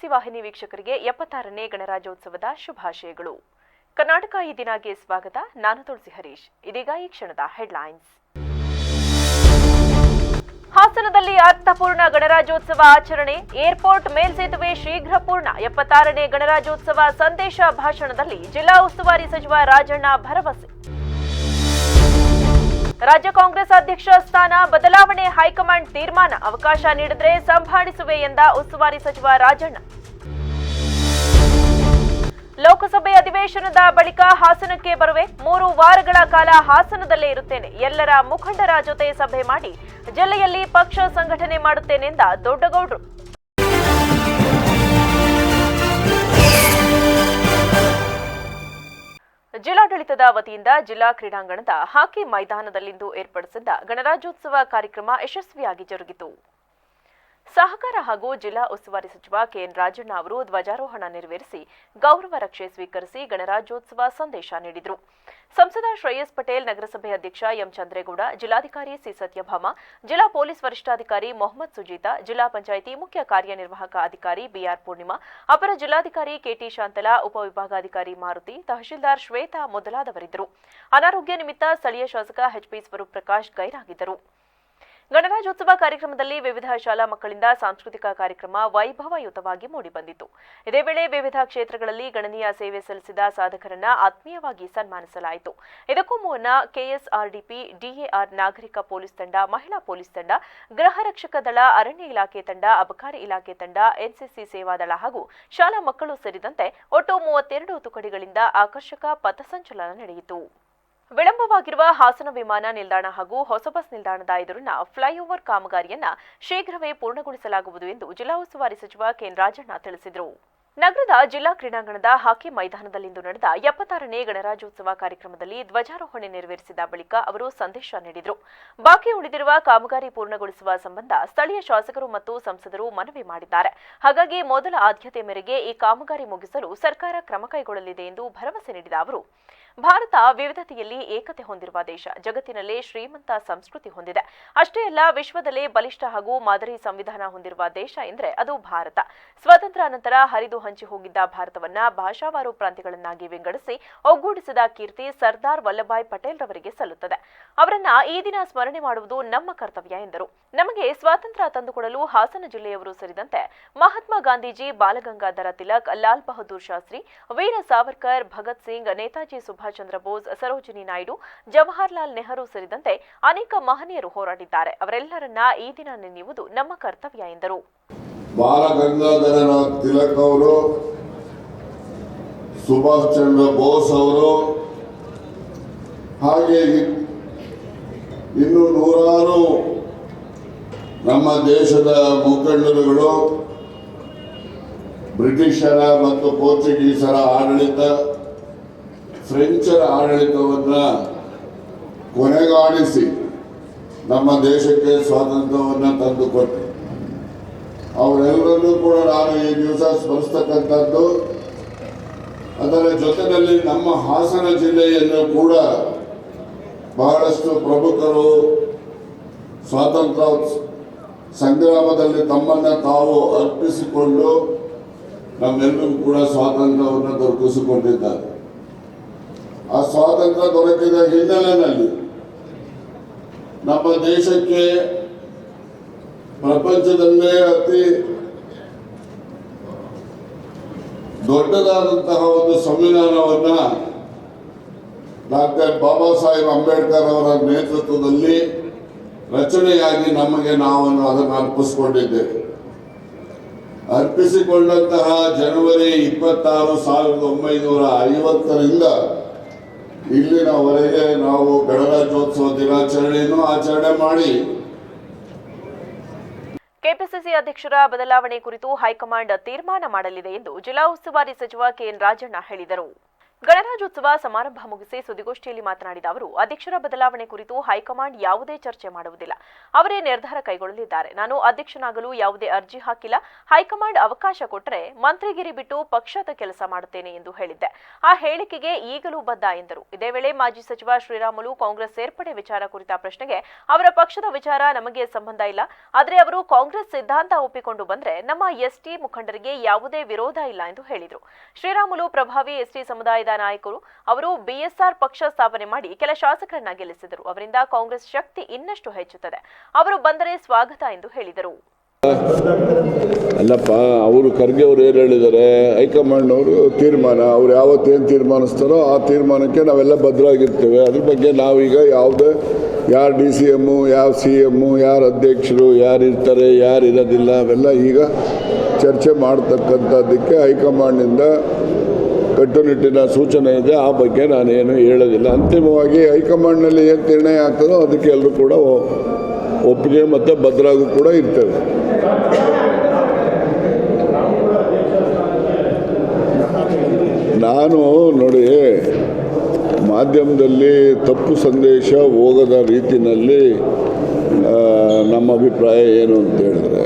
KPCC ವಾಹಿನಿ ವೀಕ್ಷಕರಿಗೆ 76ನೇ ಗಣರಾಜ್ಯೋತ್ಸವದ ಶುಭಾಶಯಗಳು. ಕರ್ನಾಟಕ ಈ ದಿನಕ್ಕೆ ಸ್ವಾಗತ. ನಾನು ತುಳಸಿ ಹರೀಶ್. ಇದೀಗ ಈ ಕ್ಷಣದ ಹೆಡ್ಲೈನ್ಸ್. ಹಾಸನದಲ್ಲಿ ಅರ್ಥಪೂರ್ಣ ಗಣರಾಜ್ಯೋತ್ಸವ ಆಚರಣೆ. ಏರ್ಪೋರ್ಟ್ ಮೇಲ್ಸೇತುವೆ ಶೀಘ್ರ ಪೂರ್ಣ. 76ನೇ ಗಣರಾಜ್ಯೋತ್ಸವ ಸಂದೇಶ ಭಾಷಣದಲ್ಲಿ ಜಿಲ್ಲಾ ಉಸ್ತುವಾರಿ ಸಚಿವ ರಾಜಣ್ಣ ಭರವಸೆ. ರಾಜ್ಯ ಕಾಂಗ್ರೆಸ್ ಅಧ್ಯಕ್ಷ ಸ್ಥಾನ ಬದಲಾವಣೆ ಹೈಕಮಾಂಡ್ ತೀರ್ಮಾನ. ಅವಕಾಶ ನೀಡಿದ್ರೆ ಸಂಭಾಳಿಸುವೆ ಎಂದ ಉಸ್ತುವಾರಿ ಸಚಿವ ರಾಜಣ್ಣ. ಲೋಕಸಭೆ ಅಧಿವೇಶನದ ಬಳಿಕ ಹಾಸನಕ್ಕೆ ಬರುವೆ. 3 ವಾರಗಳ ಕಾಲ ಹಾಸನದಲ್ಲೇ ಇರುತ್ತೇನೆ. ಎಲ್ಲರ ಮುಖಂಡರ ಜೊತೆ ಸಭೆ ಮಾಡಿ ಜಿಲ್ಲೆಯಲ್ಲಿ ಪಕ್ಷ ಸಂಘಟನೆ ಮಾಡುತ್ತೇನೆಂದ ದೊಡ್ಡಗೌಡ್ರು. ಜಿಲ್ಲಾಡಳಿತದ ವತಿಯಿಂದ ಜಿಲ್ಲಾ ಕ್ರೀಡಾಂಗಣದ ಹಾಕಿ ಮೈದಾನದಲ್ಲಿಂದು ಏರ್ಪಡಿಸಿದ್ದ ಗಣರಾಜ್ಯೋತ್ಸವ ಕಾರ್ಯಕ್ರಮ ಯಶಸ್ವಿಯಾಗಿ ಜರುಗಿತು. ಸಹಕಾರ ಹಾಗೂ ಜಿಲ್ಲಾ ಉಸ್ತುವಾರಿ ಸಚಿವ ಕೆಎನ್ ರಾಜಣ್ಣ ಅವರು ಧ್ವಜಾರೋಹಣ ನೆರವೇರಿಸಿ ಗೌರವ ರಕ್ಷೆ ಸ್ವೀಕರಿಸಿ ಗಣರಾಜ್ಯೋತ್ಸವ ಸಂದೇಶ ನೀಡಿದರು. ಸಂಸದ ಶ್ರೇಯಸ್ ಪಟೇಲ್, ನಗರಸಭೆ ಅಧ್ಯಕ್ಷ ಎಂ ಚಂದ್ರೇಗೌಡ, ಜಿಲ್ಲಾಧಿಕಾರಿ ಸಿ ಸತ್ಯಭಾಮ, ಜಿಲ್ಲಾ ಪೊಲೀಸ್ ವರಿಷ್ಠಾಧಿಕಾರಿ ಮೊಹಮ್ಮದ್ ಸುಜೀತಾ, ಜಿಲ್ಲಾ ಪಂಚಾಯಿತಿ ಮುಖ್ಯ ಕಾರ್ಯನಿರ್ವಾಹಕ ಅಧಿಕಾರಿ ಬಿಆರ್ ಪೂರ್ಣಿಮಾ, ಅಪರ ಜಿಲ್ಲಾಧಿಕಾರಿ ಕೆಟಿ ಶಾಂತಲಾ, ಉಪವಿಭಾಗಾಧಿಕಾರಿ ಮಾರುತಿ, ತಹಶೀಲ್ದಾರ್ ಶ್ವೇತಾ ಮೊದಲಾದವರಿದ್ದರು. ಅನಾರೋಗ್ಯ ನಿಮಿತ್ತ ಸ್ಥಳೀಯ ಶಾಸಕ ಎಚ್ಪಿ ಸ್ವರೂಪ್ ಪ್ರಕಾಶ್ ಗೈರಾಗಿದ್ದರು. ಗಣರಾಜ್ಯೋತ್ಸವ ಕಾರ್ಯಕ್ರಮದಲ್ಲಿ ವಿವಿಧ ಶಾಲಾ ಮಕ್ಕಳಿಂದ ಸಾಂಸ್ಕೃತಿಕ ಕಾರ್ಯಕ್ರಮ ವೈಭವಯುತವಾಗಿ ಮೂಡಿಬಂದಿತು. ಇದೇ ವೇಳೆ ವಿವಿಧ ಕ್ಷೇತ್ರಗಳಲ್ಲಿ ಗಣನೀಯ ಸೇವೆ ಸಲ್ಲಿಸಿದ ಸಾಧಕರನ್ನ ಆತ್ಮೀಯವಾಗಿ ಸನ್ಮಾನಿಸಲಾಯಿತು. ಇದಕ್ಕೂ ಮುನ್ನ ಕೆಎಸ್ಆರ್ಡಿಪಿ, ಡಿಎಆರ್, ನಾಗರಿಕ ಪೊಲೀಸ್ ತಂಡ, ಮಹಿಳಾ ಪೊಲೀಸ್ ತಂಡ, ಗೃಹ ರಕ್ಷಕ ದಳ, ಅರಣ್ಯ ಇಲಾಖೆ ತಂಡ, ಅಬಕಾರಿ ಇಲಾಖೆ ತಂಡ, ಎನ್ಸಿಸಿ ಸೇವಾದಳ ಹಾಗೂ ಶಾಲಾ ಮಕ್ಕಳು ಸೇರಿದಂತೆ ಒಟ್ಟು 32 ತುಕಡಿಗಳಿಂದ ಆಕರ್ಷಕ ಪಥಸಂಚಲನ ನಡೆಯಿತು. ವಿಳಂಬವಾಗಿರುವ ಹಾಸನ ವಿಮಾನ ನಿಲ್ದಾಣ ಹಾಗೂ ಹೊಸ ಬಸ್ ನಿಲ್ದಾಣದ ಎದುರಿನ ಫ್ಲೈಓವರ್ ಕಾಮಗಾರಿಯನ್ನ ಶೀಘ್ರವೇ ಪೂರ್ಣಗೊಳಿಸಲಾಗುವುದು ಎಂದು ಜಿಲ್ಲಾ ಉಸ್ತುವಾರಿ ಸಚಿವ ಕೆಎನ್ ರಾಜಣ್ಣ ತಿಳಿಸಿದರು. ನಗರದ ಜಿಲ್ಲಾ ಕ್ರೀಡಾಂಗಣದ ಹಾಕಿ ಮೈದಾನದಲ್ಲಿಂದು ನಡೆದ 76ನೇ ಗಣರಾಜ್ಯೋತ್ಸವ ಕಾರ್ಯಕ್ರಮದಲ್ಲಿ ಧ್ವಜಾರೋಹಣೆ ನೆರವೇರಿಸಿದ ಬಳಿಕ ಅವರು ಸಂದೇಶ ನೀಡಿದರು. ಬಾಕಿ ಉಳಿದಿರುವ ಕಾಮಗಾರಿ ಪೂರ್ಣಗೊಳಿಸುವ ಸಂಬಂಧ ಸ್ಥಳೀಯ ಶಾಸಕರು ಮತ್ತು ಸಂಸದರು ಮನವಿ ಮಾಡಿದ್ದಾರೆ. ಹಾಗಾಗಿ ಮೊದಲ ಆದ್ಯತೆ ಮೇರೆಗೆ ಈ ಕಾಮಗಾರಿ ಮುಗಿಸಲು ಸರ್ಕಾರ ಕ್ರಮ ಕೈಗೊಳ್ಳಲಿದೆ ಎಂದು ಭರವಸೆ ನೀಡಿದ ಅವರು, ಭಾರತ ವಿವಿಧತೆಯಲ್ಲಿ ಏಕತೆ ಹೊಂದಿರುವ ದೇಶ. ಜಗತ್ತಿನಲ್ಲೇ ಶ್ರೀಮಂತ ಸಂಸ್ಕೃತಿ ಹೊಂದಿದೆ. ಅಷ್ಟೇ ಅಲ್ಲ, ವಿಶ್ವದಲ್ಲೇ ಬಲಿಷ್ಠ ಹಾಗೂ ಮಾದರಿ ಸಂವಿಧಾನ ಹೊಂದಿರುವ ದೇಶ ಎಂದರೆ ಅದು ಭಾರತ. ಸ್ವಾತಂತ್ರ್ಯ ನಂತರ ಹರಿದು ಹಂಚಿ ಹೋಗಿದ್ದ ಭಾರತವನ್ನ ಭಾಷಾವಾರು ಪ್ರಾಂತ್ಯಗಳನ್ನಾಗಿ ವಿಂಗಡಿಸಿ ಒಗ್ಗೂಡಿಸಿದ ಕೀರ್ತಿ ಸರ್ದಾರ್ ವಲ್ಲಭಾಯ್ ಪಟೇಲ್ ರವರಿಗೆ ಸಲ್ಲುತ್ತದೆ. ಅವರನ್ನ ಈ ದಿನ ಸ್ಮರಣೆ ಮಾಡುವುದು ನಮ್ಮ ಕರ್ತವ್ಯ ಎಂದರು. ನಮಗೆ ಸ್ವಾತಂತ್ರ್ಯ ತಂದುಕೊಡಲು ಹಾಸನ ಜಿಲ್ಲೆಯವರು ಸೇರಿದಂತೆ ಮಹಾತ್ಮ ಗಾಂಧೀಜಿ, ಬಾಲಗಂಗಾಧರ ತಿಲಕ್, ಲಾಲ್ ಬಹದ್ದೂರ್ ಶಾಸ್ತ್ರಿ, ವೀರ ಸಾವರ್ಕರ್, ಭಗತ್ ಸಿಂಗ್, ನೇತಾಜಿ ಸುಭಾಷ್ ಚಂದ್ರ ಬೋಸ್, ಸರೋಜಿನಿ ನಾಯ್ಡು, ಜವಾಹರ್ಲಾಲ್ ನೆಹರು ಸೇರಿದಂತೆ ಅನೇಕ ಮಹನೀಯರು ಹೋರಾಡಿದ್ದಾರೆ. ಅವರೆಲ್ಲರನ್ನ ಈ ದಿನ ನೆನೆಯುವುದು ನಮ್ಮ ಕರ್ತವ್ಯ ಎಂದರು. ಬಾಲಗಂಗಾಧರ ತಿಲಕ್ ಅವರು, ಸುಭಾಷ್ ಚಂದ್ರ ಬೋಸ್ ಅವರು, ಹಾಗೆ ಇನ್ನು ನೂರಾರು ನಮ್ಮ ದೇಶದ ಮುಖಂಡರುಗಳು ಬ್ರಿಟಿಷರ ಮತ್ತು ಪೋರ್ಚುಗೀಸರ ಆಡಳಿತ, ಫ್ರೆಂಚರ ಆಡಳಿತವನ್ನ ಕೊನೆಗಾಣಿಸಿ ನಮ್ಮ ದೇಶಕ್ಕೆ ಸ್ವಾತಂತ್ರ್ಯವನ್ನು ತಂದುಕೊಟ್ಟರು. ಅವರೆಲ್ಲರನ್ನೂ ಕೂಡ ನಾನು ಈ ದಿವಸ ಸ್ಮರಿಸ್ತಕ್ಕಂಥದ್ದು. ಅದರ ಜೊತೆಯಲ್ಲಿ ನಮ್ಮ ಹಾಸನ ಜಿಲ್ಲೆಯನ್ನು ಕೂಡ ಬಹಳಷ್ಟು ಪ್ರಮುಖರು ಸ್ವಾತಂತ್ರ್ಯ ಸಂಗ್ರಾಮದಲ್ಲಿ ತಮ್ಮನ್ನು ತಾವು ಅರ್ಪಿಸಿಕೊಂಡು ನಮ್ಮೆಲ್ಲರಿಗೂ ಕೂಡ ಸ್ವಾತಂತ್ರ್ಯವನ್ನು ದೊರಕಿಸಿಕೊಂಡಿದ್ದಾರೆ. ಆ ಸ್ವಾತಂತ್ರ್ಯ ದೊರಕಿದ ಹಿನ್ನೆಲೆಯಲ್ಲಿ ನಮ್ಮ ದೇಶಕ್ಕೆ ಪ್ರಪಂಚದಲ್ಲೇ ಅತಿ ದೊಡ್ಡದಾದಂತಹ ಒಂದು ಸಂವಿಧಾನವನ್ನ ಡಾಕ್ಟರ್ ಬಾಬಾ ಸಾಹೇಬ್ ಅಂಬೇಡ್ಕರ್ ಅವರ ನೇತೃತ್ವದಲ್ಲಿ ರಚನೆಯಾಗಿ ನಮಗೆ ನಾವು ಅದನ್ನು ಅರ್ಪಿಸಿಕೊಂಡಿದ್ದೇವೆ. ಅರ್ಪಿಸಿಕೊಂಡಂತಹ ಜನವರಿ 26, 1950ರಿಂದ ಇಲ್ಲಿನವರೆಗೆ ನಾವು ಗಣರಾಜ್ಯೋತ್ಸವ ದಿನಾಚರಣೆಯನ್ನು ಆಚರಣೆ ಮಾಡಿ. ಕೆಪಿಸಿಸಿ ಅಧ್ಯಕ್ಷರ ಬದಲಾವಣೆ ಕುರಿತು ಹೈಕಮಾಂಡ್ ತೀರ್ಮಾನ ಮಾಡಲಿದೆ ಎಂದು ಜಿಲ್ಲಾ ಉಸ್ತುವಾರಿ ಸಚಿವ ಕೆಎನ್ ರಾಜಣ್ಣ ಹೇಳಿದರು. ಗಣರಾಜ್ಯೋತ್ಸವ ಸಮಾರಂಭ ಮುಗಿಸಿ ಸುದ್ದಿಗೋಷ್ಠಿಯಲ್ಲಿ ಮಾತನಾಡಿದ ಅವರು, ಅಧ್ಯಕ್ಷರ ಬದಲಾವಣೆ ಕುರಿತು ಹೈಕಮಾಂಡ್ ಯಾವುದೇ ಚರ್ಚೆ ಮಾಡುವುದಿಲ್ಲ. ಅವರೇ ನಿರ್ಧಾರ ಕೈಗೊಳ್ಳಲಿದ್ದಾರೆ. ನಾನು ಅಧ್ಯಕ್ಷನಾಗಲು ಯಾವುದೇ ಅರ್ಜಿ ಹಾಕಿಲ್ಲ. ಹೈಕಮಾಂಡ್ ಅವಕಾಶ ಕೊಟ್ಟರೆ ಮಂತ್ರಿಗಿರಿ ಬಿಟ್ಟು ಪಕ್ಷದ ಕೆಲಸ ಮಾಡುತ್ತೇನೆ ಎಂದು ಹೇಳಿದ್ದೆ. ಆ ಹೇಳಿಕೆಗೆ ಈಗಲೂ ಬದ್ಧ ಎಂದರು. ಇದೇ ವೇಳೆ ಮಾಜಿ ಸಚಿವ ಶ್ರೀರಾಮುಲು ಕಾಂಗ್ರೆಸ್ ಸೇರ್ಪಡೆ ವಿಚಾರ ಕುರಿತ ಪ್ರಶ್ನೆಗೆ, ಅವರ ಪಕ್ಷದ ವಿಚಾರ ನಮಗೆ ಸಂಬಂಧ ಇಲ್ಲ. ಆದರೆ ಅವರು ಕಾಂಗ್ರೆಸ್ ಸಿದ್ಧಾಂತ ಒಪ್ಪಿಕೊಂಡು ಬಂದ್ರೆ ನಮ್ಮ ಎಸ್ಟಿ ಮುಖಂಡರಿಗೆ ಯಾವುದೇ ವಿರೋಧ ಇಲ್ಲ ಎಂದು ಹೇಳಿದರು. ಶ್ರೀರಾಮುಲು ಪ್ರಭಾವಿ ಎಸ್ಟಿ ಸಮುದಾಯದ ನಾಯಕರು. ಅವರು ಬಿಎಸ್ಆರ್ ಪಕ್ಷ ಸ್ಥಾಪನೆ ಮಾಡಿ ಕೆಲ ಶಾಸಕರನ್ನ ಗೆಲ್ಲಿಸಿದರು. ಅವರಿಂದ ಕಾಂಗ್ರೆಸ್ ಶಕ್ತಿ ಇನ್ನಷ್ಟು ಹೆಚ್ಚುತ್ತದೆ. ಅವರು ಬಂದರೆ ಸ್ವಾಗತ ಎಂದು ಹೇಳಿದರು. ಅಲ್ಲಪ್ಪ, ಅವರು ಖರ್ಗೆ ಅವರು ಏನು ಹೇಳಿದ್ದಾರೆ, ಹೈಕಮಾಂಡ್ ಅವರು ತೀರ್ಮಾನ, ಅವ್ರು ಯಾವತ್ತೇನು ತೀರ್ಮಾನಿಸ್ತಾರೋ ಆ ತೀರ್ಮಾನಕ್ಕೆ ನಾವೆಲ್ಲ ಬದ್ಧರಾಗಿರ್ತೇವೆ. ಅದ್ರ ಬಗ್ಗೆ ನಾವೀಗ ಯಾವುದೇ ಯಾರು DCM, ಯಾವ CM, ಯಾರು ಅಧ್ಯಕ್ಷರು, ಯಾರು ಇರ್ತಾರೆ, ಯಾರು ಇರೋದಿಲ್ಲ, ಅವೆಲ್ಲ ಈಗ ಚರ್ಚೆ ಮಾಡ್ತಕ್ಕಂಥದ್ದಕ್ಕೆ ಹೈಕಮಾಂಡ್ನಿಂದ ಕಟ್ಟುನಿಟ್ಟಿನ ಸೂಚನೆ ಇದೆ. ಆ ಬಗ್ಗೆ ನಾನೇನು ಹೇಳೋದಿಲ್ಲ. ಅಂತಿಮವಾಗಿ ಹೈಕಮಾಂಡ್ನಲ್ಲಿ ಏನು ನಿರ್ಣಯ ಆಗ್ತದೋ ಅದಕ್ಕೆ ಎಲ್ಲರೂ ಕೂಡ ಒಪ್ಪಿಗೆ ಮತ್ತು ಭದ್ರಾಗೂ ಕೂಡ ಇರ್ತೇವೆ. ನಾನು ನೋಡಿ, ಮಾಧ್ಯಮದಲ್ಲಿ ತಪ್ಪು ಸಂದೇಶ ಹೋಗದ ರೀತಿಯಲ್ಲಿ ನಮ್ಮ ಅಭಿಪ್ರಾಯ ಏನು ಅಂತ ಹೇಳಿದ್ರೆ,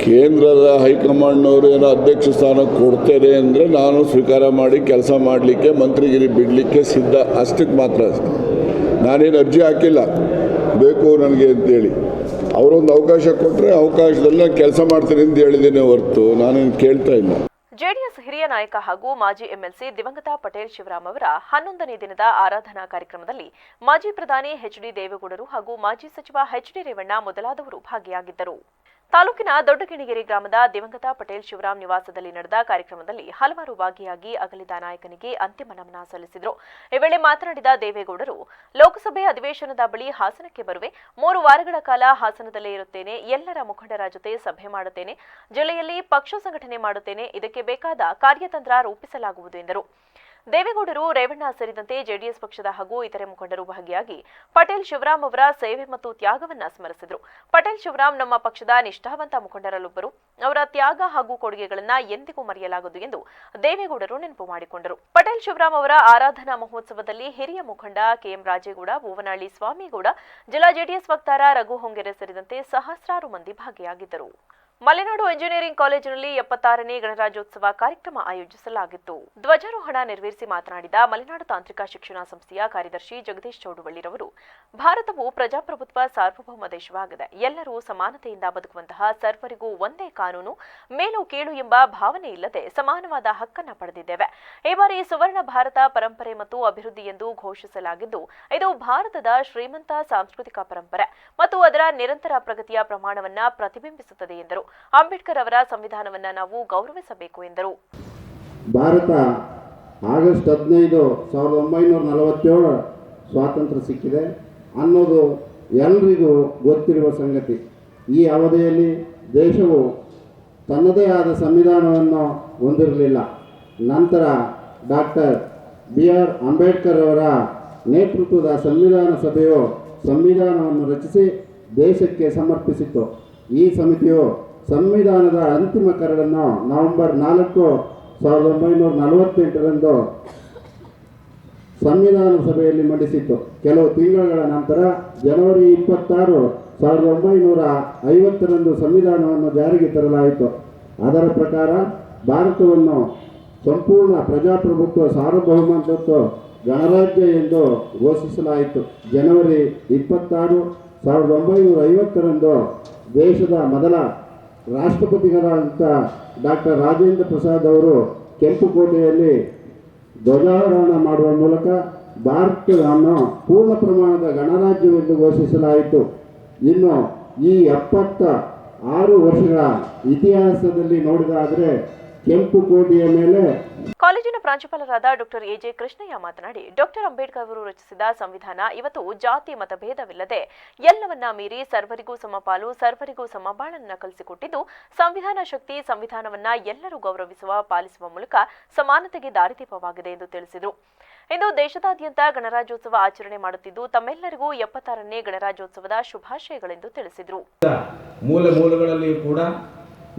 ಕೇಂದ್ರದ ಹೈಕಮಾಂಡ್ನವರು ಏನೋ ಅಧ್ಯಕ್ಷ ಸ್ಥಾನ ಕೊಡ್ತೇನೆ ಅಂದರೆ ನಾನು ಸ್ವೀಕಾರ ಮಾಡಿ ಕೆಲಸ ಮಾಡಲಿಕ್ಕೆ, ಮಂತ್ರಿಗಿರಿ ಬಿಡಲಿಕ್ಕೆ ಸಿದ್ಧ. ಅಷ್ಟಕ್ಕೆ ಮಾತ್ರ. ನಾನೇನು ಅರ್ಜಿ ಹಾಕಿಲ್ಲ ಬೇಕು ನನಗೆ ಅಂತೇಳಿ. ಅವರೊಂದು ಅವಕಾಶ ಕೊಟ್ಟರೆ ಅವಕಾಶದಲ್ಲಿ ಕೆಲಸ ಮಾಡ್ತೀನಿ ಅಂತ ಹೇಳಿದ್ದೇನೆ ಹೊರತು ನಾನೇನು ಕೇಳ್ತಾ ಇಲ್ಲ. ಜೆಡಿಎಸ್ ಹಿರಿಯ ನಾಯಕ ಹಾಗೂ ಮಾಜಿ ಎಂಎಲ್ಸಿ ದಿವಂಗತ ಪಟೇಲ್ ಶಿವರಾಮ್ ಅವರ 11ನೇ ದಿನದ ಆರಾಧನಾ ಕಾರ್ಯಕ್ರಮದಲ್ಲಿ ಮಾಜಿ ಪ್ರಧಾನಿ ಎಚ್.ಡಿ. ದೇವೇಗೌಡರು ಹಾಗೂ ಮಾಜಿ ಸಚಿವ ಎಚ್.ಡಿ. ರೇವಣ್ಣ ಮೊದಲಾದವರು ಭಾಗಿಯಾಗಿದ್ದರು. ತಾಲೂಕಿನ ದೊಡ್ಡಗಿಣಿಗೆರೆ ಗ್ರಾಮದ ದಿವಂಗತ ಪಟೇಲ್ ಶಿವರಾಮ್ ನಿವಾಸದಲ್ಲಿ ನಡೆದ ಕಾರ್ಯಕ್ರಮದಲ್ಲಿ ಹಲವಾರು ಭಾಗಿಯಾಗಿ ಅಗಲಿದ ನಾಯಕನಿಗೆ ಅಂತಿಮ ನಮನ ಸಲ್ಲಿಸಿದರು. ಈ ವೇಳೆ ಮಾತನಾಡಿದ ದೇವೇಗೌಡರು, ಲೋಕಸಭೆ ಅಧಿವೇಶನದ ಬಳಿ ಹಾಸನಕ್ಕೆ ಬರುವೆ. 3 ವಾರಗಳ ಕಾಲ ಹಾಸನದಲ್ಲೇ ಇರುತ್ತೇನೆ. ಎಲ್ಲರ ಮುಖಂಡರ ಜೊತೆ ಸಭೆ ಮಾಡುತ್ತೇನೆ. ಜಿಲ್ಲೆಯಲ್ಲಿ ಪಕ್ಷ ಸಂಘಟನೆ ಮಾಡುತ್ತೇನೆ. ಇದಕ್ಕೆ ಬೇಕಾದ ಕಾರ್ಯತಂತ್ರ ರೂಪಿಸಲಾಗುವುದು ಎಂದರು. ದೇವೇಗೌಡರು, ರೇವಣ್ಣ ಸೇರಿದಂತೆ ಜೆಡಿಎಸ್ ಪಕ್ಷದ ಹಾಗೂ ಇತರೆ ಮುಖಂಡರು ಭಾಗಿಯಾಗಿ ಪಟೇಲ್ ಶಿವರಾಮ್ ಅವರ ಸೇವೆ ಮತ್ತು ತ್ಯಾಗವನ್ನ ಸ್ಮರಿಸಿದರು. ಪಟೇಲ್ ಶಿವರಾಮ್ ನಮ್ಮ ಪಕ್ಷದ ನಿಷ್ಠಾವಂತ ಮುಖಂಡರಲ್ಲೊಬ್ಬರು. ಅವರ ತ್ಯಾಗ ಹಾಗೂ ಕೊಡುಗೆಗಳನ್ನ ಎಂದಿಗೂ ಮರೆಯಲಾಗದು ಎಂದು ದೇವೇಗೌಡರು ನೆನಪು ಮಾಡಿಕೊಂಡರು. ಪಟೇಲ್ ಶಿವರಾಮ್ ಅವರ ಆರಾಧನಾ ಮಹೋತ್ಸವದಲ್ಲಿ ಹಿರಿಯ ಮುಖಂಡ ಕೆಎಂ ರಾಜೇಗೌಡ, ಭುವನಹಳ್ಳಿ ಸ್ವಾಮಿಗೌಡ, ಜಿಲ್ಲಾ ಜೆಡಿಎಸ್ ವಕ್ತಾರ ರಘು ಹೊಂಗೆರೆ ಸೇರಿದಂತೆ ಸಹಸ್ರಾರು ಮಂದಿ ಭಾಗಿಯಾಗಿದ್ದರು. ಮಲೆನಾಡು ಇಂಜಿನಿಯರಿಂಗ್ ಕಾಲೇಜಿನಲ್ಲಿ 76ನೇ ಗಣರಾಜ್ಯೋತ್ಸವ ಕಾರ್ಯಕ್ರಮ ಆಯೋಜಿಸಲಾಗಿತ್ತು. ಧ್ವಜಾರೋಹಣ ನೆರವೇರಿಸಿ ಮಾತನಾಡಿದ ಮಲೆನಾಡು ತಾಂತ್ರಿಕ ಶಿಕ್ಷಣ ಸಂಸ್ಥೆಯ ಕಾರ್ಯದರ್ಶಿ ಜಗದೀಶ್ ಚೌಡುವಳ್ಳಿರವರು, ಭಾರತವು ಪ್ರಜಾಪ್ರಭುತ್ವ ಸಾರ್ವಭೌಮ ದೇಶವಾಗಿದೆ. ಎಲ್ಲರೂ ಸಮಾನತೆಯಿಂದ ಬದುಕುವಂತಹ, ಸರ್ವರಿಗೂ ಒಂದೇ ಕಾನೂನು, ಮೇಲು ಕೀಳು ಎಂಬ ಭಾವನೆ ಇಲ್ಲದೆ ಸಮಾನವಾದ ಹಕ್ಕನ್ನು ಪಡೆದಿದ್ದೇವೆ. ಈ ಬಾರಿ ಸುವರ್ಣ ಭಾರತ ಪರಂಪರೆ ಮತ್ತು ಅಭಿವೃದ್ಧಿ ಎಂದು ಘೋಷಿಸಲಾಗಿದ್ದು, ಇದು ಭಾರತದ ಶ್ರೀಮಂತ ಸಾಂಸ್ಕೃತಿಕ ಪರಂಪರೆ ಮತ್ತು ಅದರ ನಿರಂತರ ಪ್ರಗತಿಯ ಪ್ರಮಾಣವನ್ನ ಪ್ರತಿಬಿಂಬಿಸುತ್ತದೆ ಎಂದರು. ಅಂಬೇಡ್ಕರ್ ಅವರ ಸಂವಿಧಾನವನ್ನ ನಾವು ಗೌರವಿಸಬೇಕು ಎಂದರು. ಭಾರತ ಆಗಸ್ಟ್ 15, 1947 ಸ್ವಾತಂತ್ರ್ಯ ಸಿಕ್ಕಿದೆ ಅನ್ನೋದು ಎಲ್ಲರಿಗೂ ಗೊತ್ತಿರುವ ಸಂಗತಿ. ಈ ಅವಧಿಯಲ್ಲಿ ದೇಶವು ತನ್ನದೇ ಆದ ಸಂವಿಧಾನವನ್ನು ಹೊಂದಿರಲಿಲ್ಲ. ನಂತರ ಡಾಕ್ಟರ್ BR ಅಂಬೇಡ್ಕರ್ ಅವರ ನೇತೃತ್ವದ ಸಂವಿಧಾನ ಸಭೆಯು ಸಂವಿಧಾನವನ್ನು ರಚಿಸಿ ದೇಶಕ್ಕೆ ಸಮರ್ಪಿಸಿತ್ತು. ಈ ಸಮಿತಿಯು ಸಂವಿಧಾನದ ಅಂತಿಮ ಕರಡನ್ನು ನವೆಂಬರ್ 4, 1948 ಸಂವಿಧಾನ ಸಭೆಯಲ್ಲಿ ಮಂಡಿಸಿತ್ತು. ಕೆಲವು ತಿಂಗಳುಗಳ ನಂತರ ಜನವರಿ 26, 1950 ಸಂವಿಧಾನವನ್ನು ಜಾರಿಗೆ ತರಲಾಯಿತು. ಅದರ ಪ್ರಕಾರ ಭಾರತವನ್ನು ಸಂಪೂರ್ಣ ಪ್ರಜಾಪ್ರಭುತ್ವ ಸಾರ್ವಭೌಮತ್ವ ಗಣರಾಜ್ಯ ಎಂದು ಘೋಷಿಸಲಾಯಿತು. ಜನವರಿ 26, 1950 ದೇಶದ ಮೊದಲ ರಾಷ್ಟ್ರಪತಿಗಳಾದಂಥ ಡಾಕ್ಟರ್ ರಾಜೇಂದ್ರ ಪ್ರಸಾದ್ ಅವರು ಕೆಂಪುಕೋಟೆಯಲ್ಲಿ ಧ್ವಜಾರೋಹಣ ಮಾಡುವ ಮೂಲಕ ಭಾರತವನ್ನು ಪೂರ್ಣ ಪ್ರಮಾಣದ ಗಣರಾಜ್ಯವೆಂದು ಘೋಷಿಸಲಾಯಿತು. ಇನ್ನು ಈ 76 ವರ್ಷಗಳ ಇತಿಹಾಸದಲ್ಲಿ ನೋಡಿದಾದರೆ ಕೆಂಪುಕೋಟೆಯ ಮೇಲೆ ಕಾಲೇಜಿನ ಪ್ರಾಂಶುಪಾಲರಾದ ಡಾಕ್ಟರ್ ಎಜೆ ಕೃಷ್ಣಯ್ಯ ಮಾತನಾಡಿ, ಡಾಕ್ಟರ್ ಅಂಬೇಡ್ಕರ್ ಅವರು ರಚಿಸಿದ ಸಂವಿಧಾನ ಇವತ್ತು ಜಾತಿ ಮತಭೇದವಿಲ್ಲದೆ ಎಲ್ಲವನ್ನ ಮೀರಿ ಸರ್ವರಿಗೂ ಸಮಪಾಲು, ಸರ್ವರಿಗೂ ಸಮಬಾಳನ್ನ ಕಲಿಸಿಕೊಟ್ಟಿದ್ದು, ಸಂವಿಧಾನ ಶಕ್ತಿ ಸಂವಿಧಾನವನ್ನ ಎಲ್ಲರೂ ಗೌರವಿಸುವ, ಪಾಲಿಸುವ ಮೂಲಕ ಸಮಾನತೆಗೆ ದಾರಿದೀಪವಾಗಿದೆ ಎಂದು ತಿಳಿಸಿದರು. ಇಂದು ದೇಶದಾದ್ಯಂತ ಗಣರಾಜ್ಯೋತ್ಸವ ಆಚರಣೆ ಮಾಡುತ್ತಿದ್ದು, ತಮ್ಮೆಲ್ಲರಿಗೂ 76ನೇ ಗಣರಾಜ್ಯೋತ್ಸವದ ಶುಭಾಶಯಗಳೆಂದು ತಿಳಿಸಿದರು. ಮೂಲಗಳಲ್ಲಿ ಕೂಡ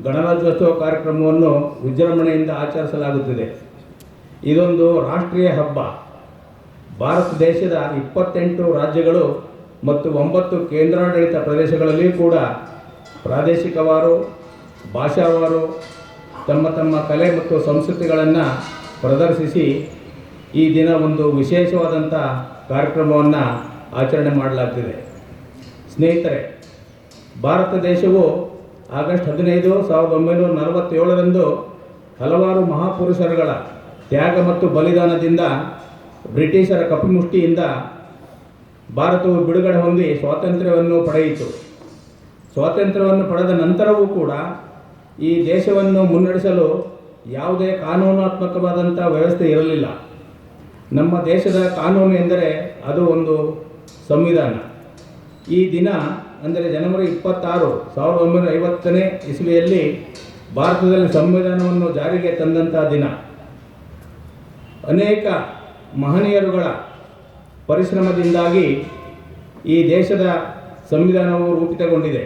ಗಣರಾಜ್ಯೋತ್ಸವ ಕಾರ್ಯಕ್ರಮವನ್ನು ವಿಜೃಂಭಣೆಯಿಂದ ಆಚರಿಸಲಾಗುತ್ತಿದೆ. ಇದೊಂದು ರಾಷ್ಟ್ರೀಯ ಹಬ್ಬ. ಭಾರತ ದೇಶದ 28 ರಾಜ್ಯಗಳು ಮತ್ತು 9 ಕೇಂದ್ರಾಡಳಿತ ಪ್ರದೇಶಗಳಲ್ಲಿಯೂ ಕೂಡ ಪ್ರಾದೇಶಿಕವಾರು ಭಾಷಾವಾರು ತಮ್ಮ ತಮ್ಮ ಕಲೆ ಮತ್ತು ಸಂಸ್ಕೃತಿಗಳನ್ನು ಪ್ರದರ್ಶಿಸಿ ಈ ದಿನ ಒಂದು ವಿಶೇಷವಾದಂಥ ಕಾರ್ಯಕ್ರಮವನ್ನು ಆಚರಣೆ ಮಾಡಲಾಗ್ತಿದೆ. ಸ್ನೇಹಿತರೆ, ಭಾರತ ದೇಶವು ಆಗಸ್ಟ್ 15, 1947ರಂದು ಹಲವಾರು ಮಹಾಪುರುಷರುಗಳ ತ್ಯಾಗ ಮತ್ತು ಬಲಿದಾನದಿಂದ ಬ್ರಿಟಿಷರ ಕಪಿಮುಷ್ಟಿಯಿಂದ ಭಾರತವು ಬಿಡುಗಡೆ ಹೊಂದಿ ಸ್ವಾತಂತ್ರ್ಯವನ್ನು ಪಡೆಯಿತು. ಸ್ವಾತಂತ್ರ್ಯವನ್ನು ಪಡೆದ ನಂತರವೂ ಕೂಡ ಈ ದೇಶವನ್ನು ಮುನ್ನಡೆಸಲು ಯಾವುದೇ ಕಾನೂನಾತ್ಮಕವಾದಂಥ ವ್ಯವಸ್ಥೆ ಇರಲಿಲ್ಲ. ನಮ್ಮ ದೇಶದ ಕಾನೂನು ಎಂದರೆ ಅದು ಒಂದು ಸಂವಿಧಾನ. ಈ ದಿನ ಅಂದರೆ ಜನವರಿ 26, 1950ನೇ ಇಸ್ವಿಯಲ್ಲಿ ಭಾರತದಲ್ಲಿ ಸಂವಿಧಾನವನ್ನು ಜಾರಿಗೆ ತಂದಂಥ ದಿನ. ಅನೇಕ ಮಹನೀಯರುಗಳ ಪರಿಶ್ರಮದಿಂದಾಗಿ ಈ ದೇಶದ ಸಂವಿಧಾನವು ರೂಪಿತಗೊಂಡಿದೆ.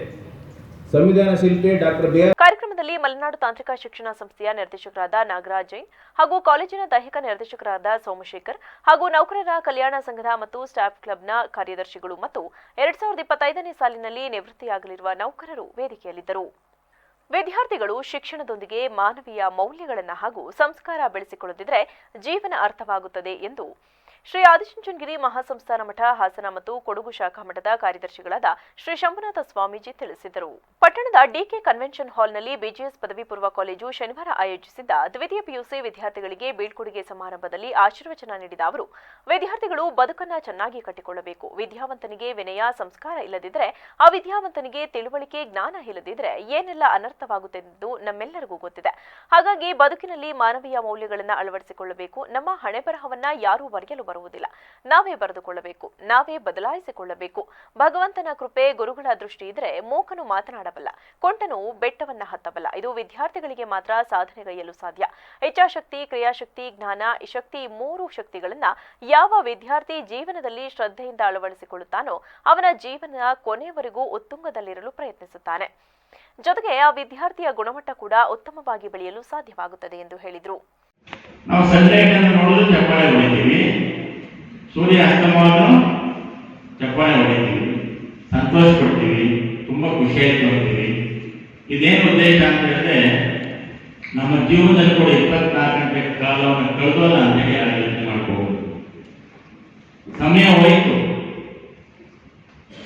ಸಂವಿಧಾನ ಶಿಲ್ಪಿ ಡಾಕ್ಟರ್ ಬಿ. ಕಾರ್ಯಕ್ರಮದಲ್ಲಿ ಮಲೆನಾಡು ತಾಂತ್ರಿಕ ಶಿಕ್ಷಣ ಸಂಸ್ಥೆಯ ನಿರ್ದೇಶಕರಾದ ನಾಗರಾಜ್ ಜೈನ್ ಹಾಗೂ ಕಾಲೇಜಿನ ದೈಹಿಕ ನಿರ್ದೇಶಕರಾದ ಸೋಮಶೇಖರ್ ಹಾಗೂ ನೌಕರರ ಕಲ್ಯಾಣ ಸಂಘದ ಮತ್ತು ಸ್ಟಾಫ್ ಕ್ಲಬ್ನ ಕಾರ್ಯದರ್ಶಿಗಳು ಮತ್ತು 2025ನೇ ಸಾಲಿನಲ್ಲಿ ನಿವೃತ್ತಿಯಾಗಲಿರುವ ನೌಕರರು ವೇದಿಕೆಯಲ್ಲಿದ್ದರು. ವಿದ್ಯಾರ್ಥಿಗಳು ಶಿಕ್ಷಣದೊಂದಿಗೆ ಮಾನವೀಯ ಮೌಲ್ಯಗಳನ್ನು ಹಾಗೂ ಸಂಸ್ಕಾರ ಬೆಳೆಸಿಕೊಳ್ಳದಿದ್ದರೆ ಜೀವನ ಅರ್ಥವಾಗುತ್ತದೆ ಎಂದು ಶ್ರೀ ಆದಿಚುಂಚನಗಿರಿ ಮಹಾಸಂಸ್ಥಾನ ಮಠ ಹಾಸನ ಮತ್ತು ಕೊಡಗು ಶಾಖಾ ಮಠದ ಕಾರ್ಯದರ್ಶಿಗಳಾದ ಶ್ರೀ ಶಂಭುನಾಥ ಸ್ವಾಮೀಜಿ ತಿಳಿಸಿದರು. ಪಟ್ಟಣದ ಡಿಕೆ ಕನ್ವೆನ್ಷನ್ ಹಾಲ್ನಲ್ಲಿ ಬಿಜಿಎಸ್ ಪದವಿ ಪೂರ್ವ ಕಾಲೇಜು ಶನಿವಾರ ಆಯೋಜಿಸಿದ್ದ ದ್ವಿತೀಯ ಪಿಯುಸಿ ವಿದ್ಯಾರ್ಥಿಗಳಿಗೆ ಬೀಳ್ಕೊಡುಗೆ ಸಮಾರಂಭದಲ್ಲಿ ಆಶೀರ್ವಚನ ನೀಡಿದ ಅವರು, ವಿದ್ಯಾರ್ಥಿಗಳು ಬದುಕನ್ನ ಚೆನ್ನಾಗಿ ಕಟ್ಟಿಕೊಳ್ಳಬೇಕು. ವಿದ್ಯಾವಂತನಿಗೆ ವಿನಯ ಸಂಸ್ಕಾರ ಇಲ್ಲದಿದ್ದರೆ, ಆ ವಿದ್ಯಾವಂತನಿಗೆ ತಿಳುವಳಿಕೆ ಜ್ಞಾನ ಇಲ್ಲದಿದ್ದರೆ ಏನೆಲ್ಲ ಅನರ್ಥವಾಗುತ್ತೆಂದು ನಮ್ಮೆಲ್ಲರಿಗೂ ಗೊತ್ತಿದೆ. ಹಾಗಾಗಿ ಬದುಕಿನಲ್ಲಿ ಮಾನವೀಯ ಮೌಲ್ಯಗಳನ್ನು ಅಳವಡಿಸಿಕೊಳ್ಳಬೇಕು. ನಮ್ಮ ಹಣೆಬರಹವನ್ನ ಯಾರೂ ಬರೆಯಲು ಬರುವುದಿಲ್ಲ, ನಾವೇ ಬರೆದುಕೊಳ್ಳಬೇಕು, ನಾವೇ ಬದಲಾಯಿಸಿಕೊಳ್ಳಬೇಕು. ಭಗವಂತನ ಕೃಪೆ, ಗುರುಗಳ ದೃಷ್ಟಿ ಇದ್ರೆ ಮೂಕನು ಮಾತನಾಡಬಲ್ಲ, ಕೊಂಟನು ಬೆಟ್ಟವನ್ನ ಹತ್ತಬಲ್ಲ. ಇದು ವಿದ್ಯಾರ್ಥಿಗಳಿಗೆ ಮಾತ್ರ ಸಾಧನೆಗೈಯಲು ಸಾಧ್ಯ. ಇಚ್ಛಾಶಕ್ತಿ, ಕ್ರಿಯಾಶಕ್ತಿ, ಜ್ಞಾನ, ಈ ಶಕ್ತಿ, 3 ಶಕ್ತಿಗಳನ್ನ ಯಾವ ವಿದ್ಯಾರ್ಥಿ ಜೀವನದಲ್ಲಿ ಶ್ರದ್ಧೆಯಿಂದ ಅಳವಡಿಸಿಕೊಳ್ಳುತ್ತಾನೋ ಅವನ ಜೀವನ ಕೊನೆಯವರೆಗೂ ಉತ್ತುಂಗದಲ್ಲಿರಲು ಪ್ರಯತ್ನಿಸುತ್ತಾನೆ. ಜೊತೆಗೆ ಆ ವಿದ್ಯಾರ್ಥಿಯ ಗುಣಮಟ್ಟ ಕೂಡ ಉತ್ತಮವಾಗಿ ಬೆಳೆಯಲು ಸಾಧ್ಯವಾಗುತ್ತದೆ ಎಂದು ಹೇಳಿದರು. ನಾವು ಸನ್ಲೈಟನ್ನು ನೋಡೋದು ಚಪ್ಪಾಳೆ ಹೊಡಿತೀವಿ, ಸೂರ್ಯ ಅಸ್ತಮಾನ ಚಪ್ಪಾಳೆ ಹೊಡಿತೀವಿ, ಸಂತೋಷ ಪಡ್ತೀವಿ, ತುಂಬ ಖುಷಿಯಾಗಿ ಅಂತೀವಿ. ಇದೇನು ಉದ್ದೇಶ ಅಂತ ಹೇಳಿದ್ರೆ, ನಮ್ಮ ಜೀವನದಲ್ಲಿ ಕೂಡ 24 ಗಂಟೆ ಕಾಲವನ್ನು ಕಳೆದೋಲ್ಲ ಅಂತೇಳಿ ಆಲೋಚನೆ ಮಾಡ್ಕೋಬಹುದು. ಸಮಯ ಹೋಯಿತು,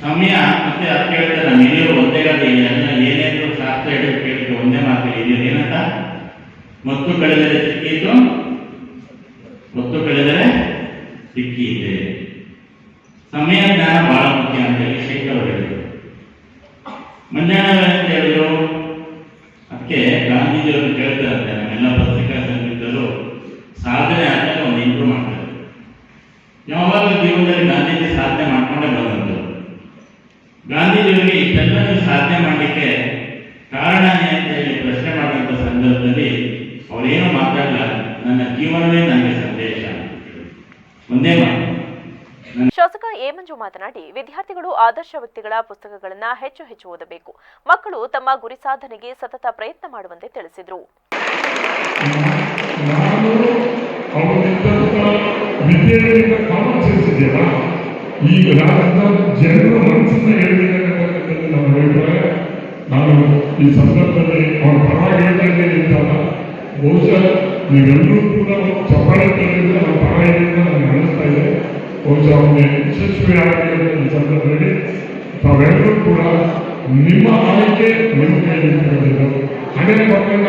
ಸಮಯ ಮತ್ತೆ ಅದಕ್ಕೆ ಹೇಳ್ತಾರೆ, ನಮ್ಮ ಹಿರಿಯರು ಒಂದೇ ಎಲ್ಲ ಏನೇನು ಶಾಸ್ತ್ರ ಕೇಳಿದ್ರೆ ಒಂದೇ ಮಾತು ಹಿರಿಯರು ಏನಂತ, ಮತ್ತು ಕಳೆದರೆ ಸಿಕ್ಕಿತು, ಮತ್ತು ಕಳೆದರೆ ಸಿಕ್ಕಿ ಇದೆ. ಸಮಯ ಜ್ಞಾನ ಬಹಳ ಮುಖ್ಯ ಅಂತ ಹೇಳಿ ಶೇಖರ್ ಅವರು ಹೇಳಿದರು. ಮಂಜಾಣ ಅಂತ ಹೇಳಿದ್ರು, ಅದಕ್ಕೆ ಗಾಂಧೀಜಿಯವರು ಕೇಳ್ತಾರಂತೆ, ನಮ್ಮೆಲ್ಲ ಪತ್ರಿಕಾ ಸಂಘದಲ್ಲೂ ಸಾಧನೆ ಆದಾಗ ಒಂದು ಇಂಪ್ರೂವ್ ಮಾಡ್ತಾರೆ. ಯಾವಾಗಲೂ ಜೀವನದಲ್ಲಿ ಗಾಂಧೀಜಿ ಸಾಧನೆ ಮಾಡ್ಕೊಂಡೇ ಬಂದಂಥವ್ರು. ಗಾಂಧೀಜಿಯವರಿಗೆ ಇಷ್ಟೆಲ್ಲ ಸಾಧನೆ ಮಾಡಲಿಕ್ಕೆ ಕಾರಣ ಅಂತ ಹೇಳಿ ಪ್ರಶ್ನೆ ಮಾಡಿದಂಥ ಸಂದರ್ಭದಲ್ಲಿ ಅವರೇನು ಮಾತಾಡಲ್ಲ, ನನ್ನ ಜೀವನವೇ ನನಗೆ ಸಂದೇಶ, ಒಂದೇ ಮಾತು. ಶಾಸಕ ಎ ಮಂಜು ಮಾತನಾಡಿ, ವಿದ್ಯಾರ್ಥಿಗಳು ಆದರ್ಶ ವ್ಯಕ್ತಿಗಳ ಪುಸ್ತಕಗಳನ್ನು ಹೆಚ್ಚು ಹೆಚ್ಚು ಓದಬೇಕು. ಮಕ್ಕಳು ತಮ್ಮ ಗುರಿ ಸಾಧನೆಗೆ ಸತತ ಪ್ರಯತ್ನ ಮಾಡುವಂತೆ ತಿಳಿಸಿದರು. ಈಗ ಜನರ ಮನಸ್ಸನ್ನ ಹೇಳಿರ್ತಕ್ಕಂಥದ್ದು ನಮ್ಮ ಅಭಿಪ್ರಾಯ. ನಾನು ಈ ಸಂದರ್ಭದಲ್ಲಿ ಅವರ ಪರವಾಗಿ ಹೇಳ್ತಾ ಇದ್ದಾಗ ಬಹುಶಃ ನೀವೆಲ್ಲರೂ ಕೂಡ ಚಪ್ಪಾಳೆ ತಗೊಂಡಿದ್ರೆ ನಮ್ಮ ಪರವಾಗಿಯಿಂದ ನನಗೆ ಅನಿಸ್ತಾ ಇದೆ. ಬಹುಶಃ ಅವನಿಗೆ ಯಶಸ್ವಿಯಾಗಿ ಈ ಸಂದರ್ಭದಲ್ಲಿ ತಾವೆಲ್ಲರೂ ಕೂಡ ನಿಮ್ಮ ಆಯ್ಕೆ ನಿಮ್ಮ ಕೈಯಲ್ಲಿ ಹಣೆ ಮಕ್ಕಳನ್ನ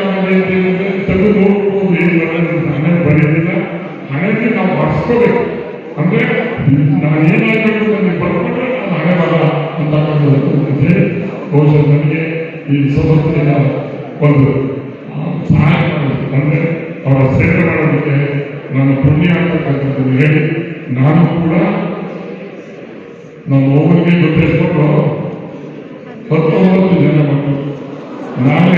ತೆಗೆದು ನೋಡ್ಬೋದು, ಹಣೆ ಬರೆಯೋದಿಲ್ಲ, ಹಣೆಗೆ ನಾವು ಮಾಡಿಸ್ಕೋಬೇಕು. ಅಂದ್ರೆ ನಾನು ಏನಾಗಬೇಕು ನನಗೆ ಬರ್ಕೊಂಡ್ರೆ ನಾನು ಹಣೆ ಬರ ಅಂತ ಹೇಳಿ ಬಹುಶಃ ನನಗೆ ಈ ಸಂಸ್ಥೆಯ ಒಂದು ಸಹಾಯ ಮಾಡೋದು, ಅಂದರೆ ಅವರ ಸೇವೆ ಮಾಡೋದಕ್ಕೆ ನಾನು ಪುಣ್ಯ ಆಗ್ತಕ್ಕಂಥದ್ದು ಹೇಳಿ, ನಾನು ಕೂಡ ನಮ್ಮ ಒಬ್ಬರಿಗೆ ಗೊತ್ತಿಸ್ಕೊಂಡು 19 ಜನ ಮಕ್ಕಳು ನಾನೇ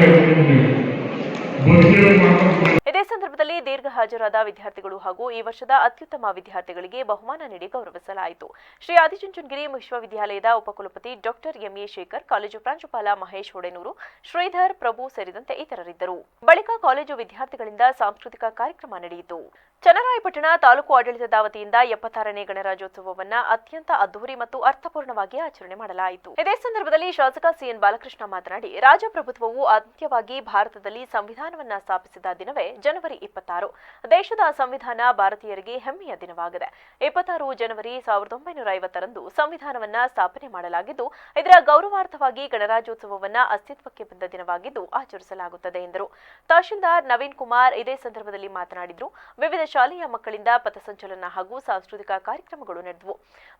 ಬದುಕಿರೋ ಮಾತಾಡ್ಕೊಂಡು. ಇದೇ ಸಂದರ್ಭದಲ್ಲಿ ದೀರ್ಘ ಹಾಜರಾದ ವಿದ್ಯಾರ್ಥಿಗಳು ಹಾಗೂ ಈ ವರ್ಷದ ಅತ್ಯುತ್ತಮ ವಿದ್ಯಾರ್ಥಿಗಳಿಗೆ ಬಹುಮಾನ ನೀಡಿ ಗೌರವಿಸಲಾಯಿತು. ಶ್ರೀ ಆದಿಚುಂಚನಗಿರಿ ವಿಶ್ವವಿದ್ಯಾಲಯದ ಉಪಕುಲಪತಿ ಡಾಕ್ಟರ್ ಎಂಎ ಶೇಖರ್, ಕಾಲೇಜು ಪ್ರಾಂಶುಪಾಲ ಮಹೇಶ್ ಹೊಡೆನೂರು, ಶ್ರೀಧರ್ ಪ್ರಭು ಸೇರಿದಂತೆ ಇತರರಿದ್ದರು. ಬಳಿಕ ಕಾಲೇಜು ವಿದ್ಯಾರ್ಥಿಗಳಿಂದ ಸಾಂಸ್ಕೃತಿಕ ಕಾರ್ಯಕ್ರಮ ನಡೆಯಿತು. ಚನ್ನರಾಯಪಟ್ಟಣ ತಾಲೂಕು ಆಡಳಿತದ ವತಿಯಿಂದ 76ನೇ ಗಣರಾಜ್ಯೋತ್ಸವವನ್ನು ಅತ್ಯಂತ ಅದ್ದೂರಿ ಮತ್ತು ಅರ್ಥಪೂರ್ಣವಾಗಿ ಆಚರಣೆ ಮಾಡಲಾಯಿತು. ಇದೇ ಸಂದರ್ಭದಲ್ಲಿ ಶಾಸಕ ಸಿಎನ್ ಬಾಲಕೃಷ್ಣ ಮಾತನಾಡಿ, ರಾಜಪ್ರಭುತ್ವವು ಅಂತ್ಯವಾಗಿ ಭಾರತದಲ್ಲಿ ಸಂವಿಧಾನವನ್ನ ಸ್ಥಾಪಿಸಿದ ದಿನವೇ ಜನವರಿ 26. ದೇಶದ ಸಂವಿಧಾನ ಭಾರತೀಯರಿಗೆ ಹೆಮ್ಮೆಯ ದಿನವಾಗಿದೆ. 26 ಜನವರಿ 1950ರಂದು ಸಂವಿಧಾನವನ್ನ ಸ್ಥಾಪನೆ ಮಾಡಲಾಗಿದ್ದು, ಇದರ ಗೌರವಾರ್ಥವಾಗಿ ಗಣರಾಜ್ಯೋತ್ಸವವನ್ನ ಅಸ್ತಿತ್ವಕ್ಕೆ ಬಂದ ದಿನವಾಗಿದ್ದು ಆಚರಿಸಲಾಗುತ್ತದೆ ಎಂದರು. ತಹಶೀಲ್ದಾರ್ ನವೀನ್ ಕುಮಾರ್ ಇದೇ ಸಂದರ್ಭದಲ್ಲಿ ಮಾತನಾಡಿದರು. ವಿವಿಧ ಶಾಲೆಯ ಮಕ್ಕಳಿಂದ ಪಥಸಂಚಲನ ಹಾಗೂ ಸಾಂಸ್ಕೃತಿಕ ಕಾರ್ಯಕ್ರಮಗಳು ನಡೆದವು.